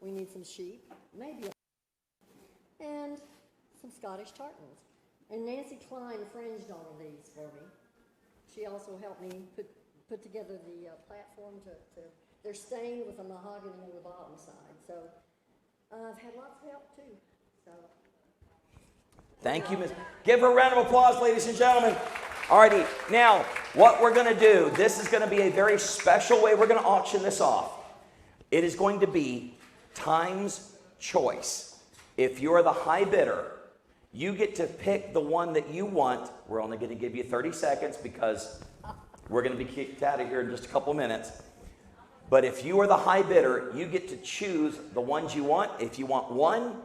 we need some sheep, maybe and some Scottish tartans. And Nancy Klein fringed all of these for me. She also helped me put together the platform they're stained with a mahogany on the bottom side. So I've had lots of help too. So thank you, Miss. Give her a round of applause, ladies and gentlemen. Alrighty, now what we're going to do, this is going to be a very special way we're going to auction this off. It is going to be times choice. If you're the high bidder, you get to pick the one that you want. We're only going to give you 30 seconds because we're going to be kicked out of here in just a couple minutes. But if you are the high bidder, you get to choose the ones you want. If you want 1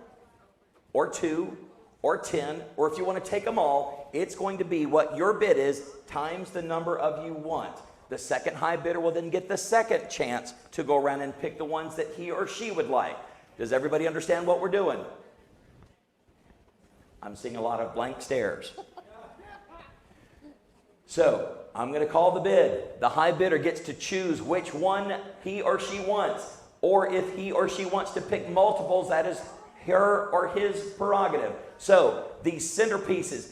or 2 or 10, or if you want to take them all, it's going to be what your bid is times the number of you want. The second high bidder will then get the second chance to go around and pick the ones that he or she would like. Does everybody understand what we're doing? I'm seeing a lot of blank stares. So I'm going to call the bid. The high bidder gets to choose which one he or she wants. Or if he or she wants to pick multiples, that is her or his prerogative. So these centerpieces,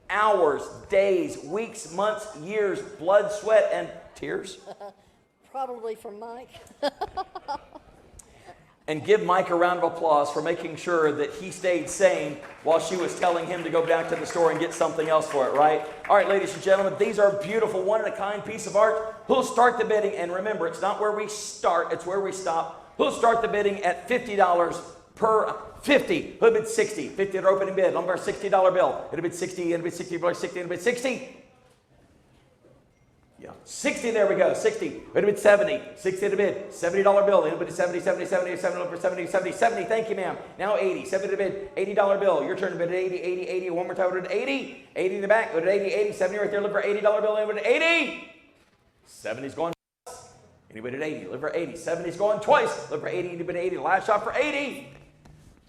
hours, days, weeks, months, years, blood, sweat, and tears. probably from Mike. And give Mike a round of applause for making sure that he stayed sane while she was telling him to go back to the store and get something else for it, right? All right, ladies and gentlemen, these are beautiful, one-of-a-kind piece of art. Who'll start the bidding? And remember, it's not where we start, it's where we stop. Who'll start the bidding at $50 per 50. Who bid 60? 50 at our opening bid. Lumber $60 bill. It'll bid 60, it'll bid 60, it'll bid 60, it'll bid 60. Yeah, 60, there we go, 60. It'll bid 70. 60 at a bid. $70 bill. It'll bid 70, 70, 70, 70, 70, 70, 70. Thank you, ma'am. Now 80. 70 at a bid. $80 bill. Your turn to bid 80, 80, 80. One more time, bid 80. 80 in the back. Bid 80, 80. 70 right there. Look for $80 bill. And bid 80. 70's going. Anybody at 80? Look for 80. 70's going twice. Look for 80. Anybody at 80? Last shot for 80.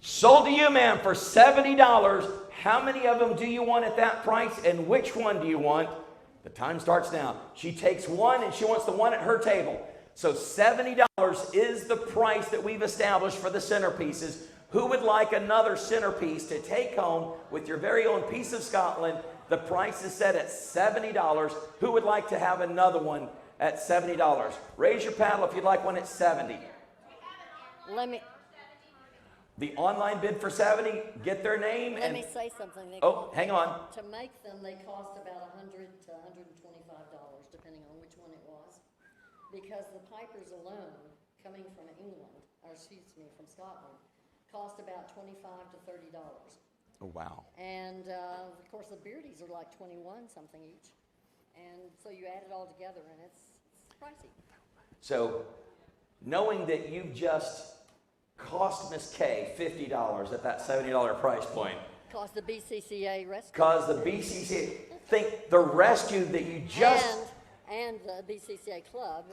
Sold to you, ma'am, for $70. How many of them do you want at that price, and which one do you want? The time starts now. She takes one, and she wants the one at her table. So $70 is the price that we've established for the centerpieces. Who would like another centerpiece to take home with your very own piece of Scotland? The price is set at $70. Who would like to have another one at $70? Raise your paddle if you'd like one at 70. The online bid for 70, get their name. Let me say something. Hang on. To make them, they cost about $100 to $125, depending on which one it was. Because the pipers alone, coming from England, or excuse me, from Scotland, cost about $25 to $30. Oh, wow. And of course, the beardies are like 21 something each. And so you add it all together, and it's pricey. So, knowing that you've just cost Miss K $50 at that $70 price point. Cost the BCCA rescue. Cause the BCCA, think the rescue that you just... And the BCCA Club,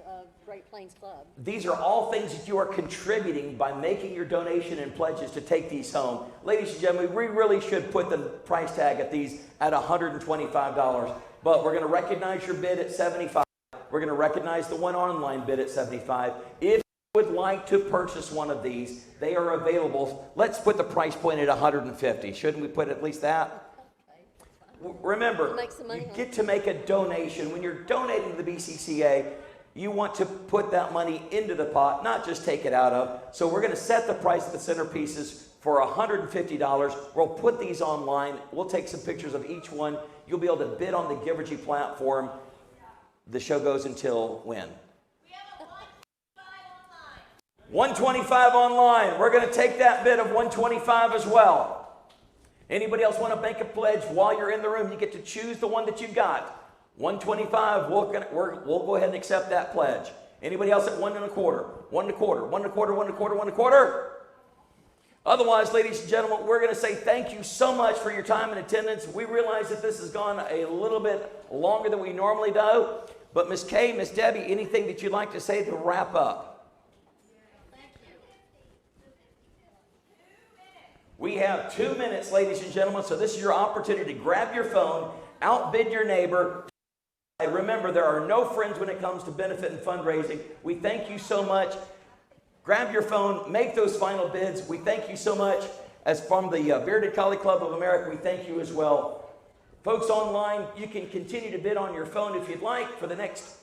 Great Plains Club. These are all things that you are contributing by making your donation and pledges to take these home. Ladies and gentlemen, we really should put the price tag at these at $125. But we're going to recognize your bid at $75. We're going to recognize the one online bid at $75. If would like to purchase one of these, they are available. Let's put the price point at $150. Shouldn't we put at least that? Okay. Remember, you get to make a donation. When you're donating to the BCCA, you want to put that money into the pot, not just take it out of. So we're going to set the price of the centerpieces for $150. We'll put these online. We'll take some pictures of each one. You'll be able to bid on the Givergy platform. The show goes until when? 125 online. We're going to take that bid of 125 as well. Anybody else want to make a pledge while you're in the room? You get to choose the one that you got. 125. We'll go ahead and accept that pledge. Anybody else at 1 1/4? 1 1/4. 1 1/4. 1 1/4. 1 1/4. Otherwise, ladies and gentlemen, we're going to say thank you so much for your time and attendance. We realize that this has gone a little bit longer than we normally do. But Miss Kay, Miss Debbie, anything that you'd like to say to wrap up? We have 2 minutes, ladies and gentlemen, so this is your opportunity to grab your phone, outbid your neighbor. And remember, there are no friends when it comes to benefit and fundraising. We thank you so much. Grab your phone, make those final bids. We thank you so much. As from the Bearded Collie Club of America, we thank you as well. Folks online, you can continue to bid on your phone if you'd like for the next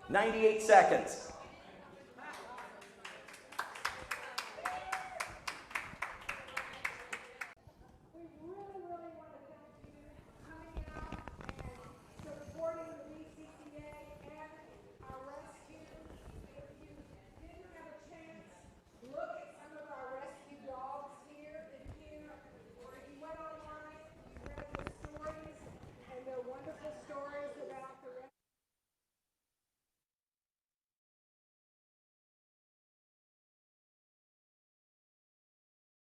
98 seconds.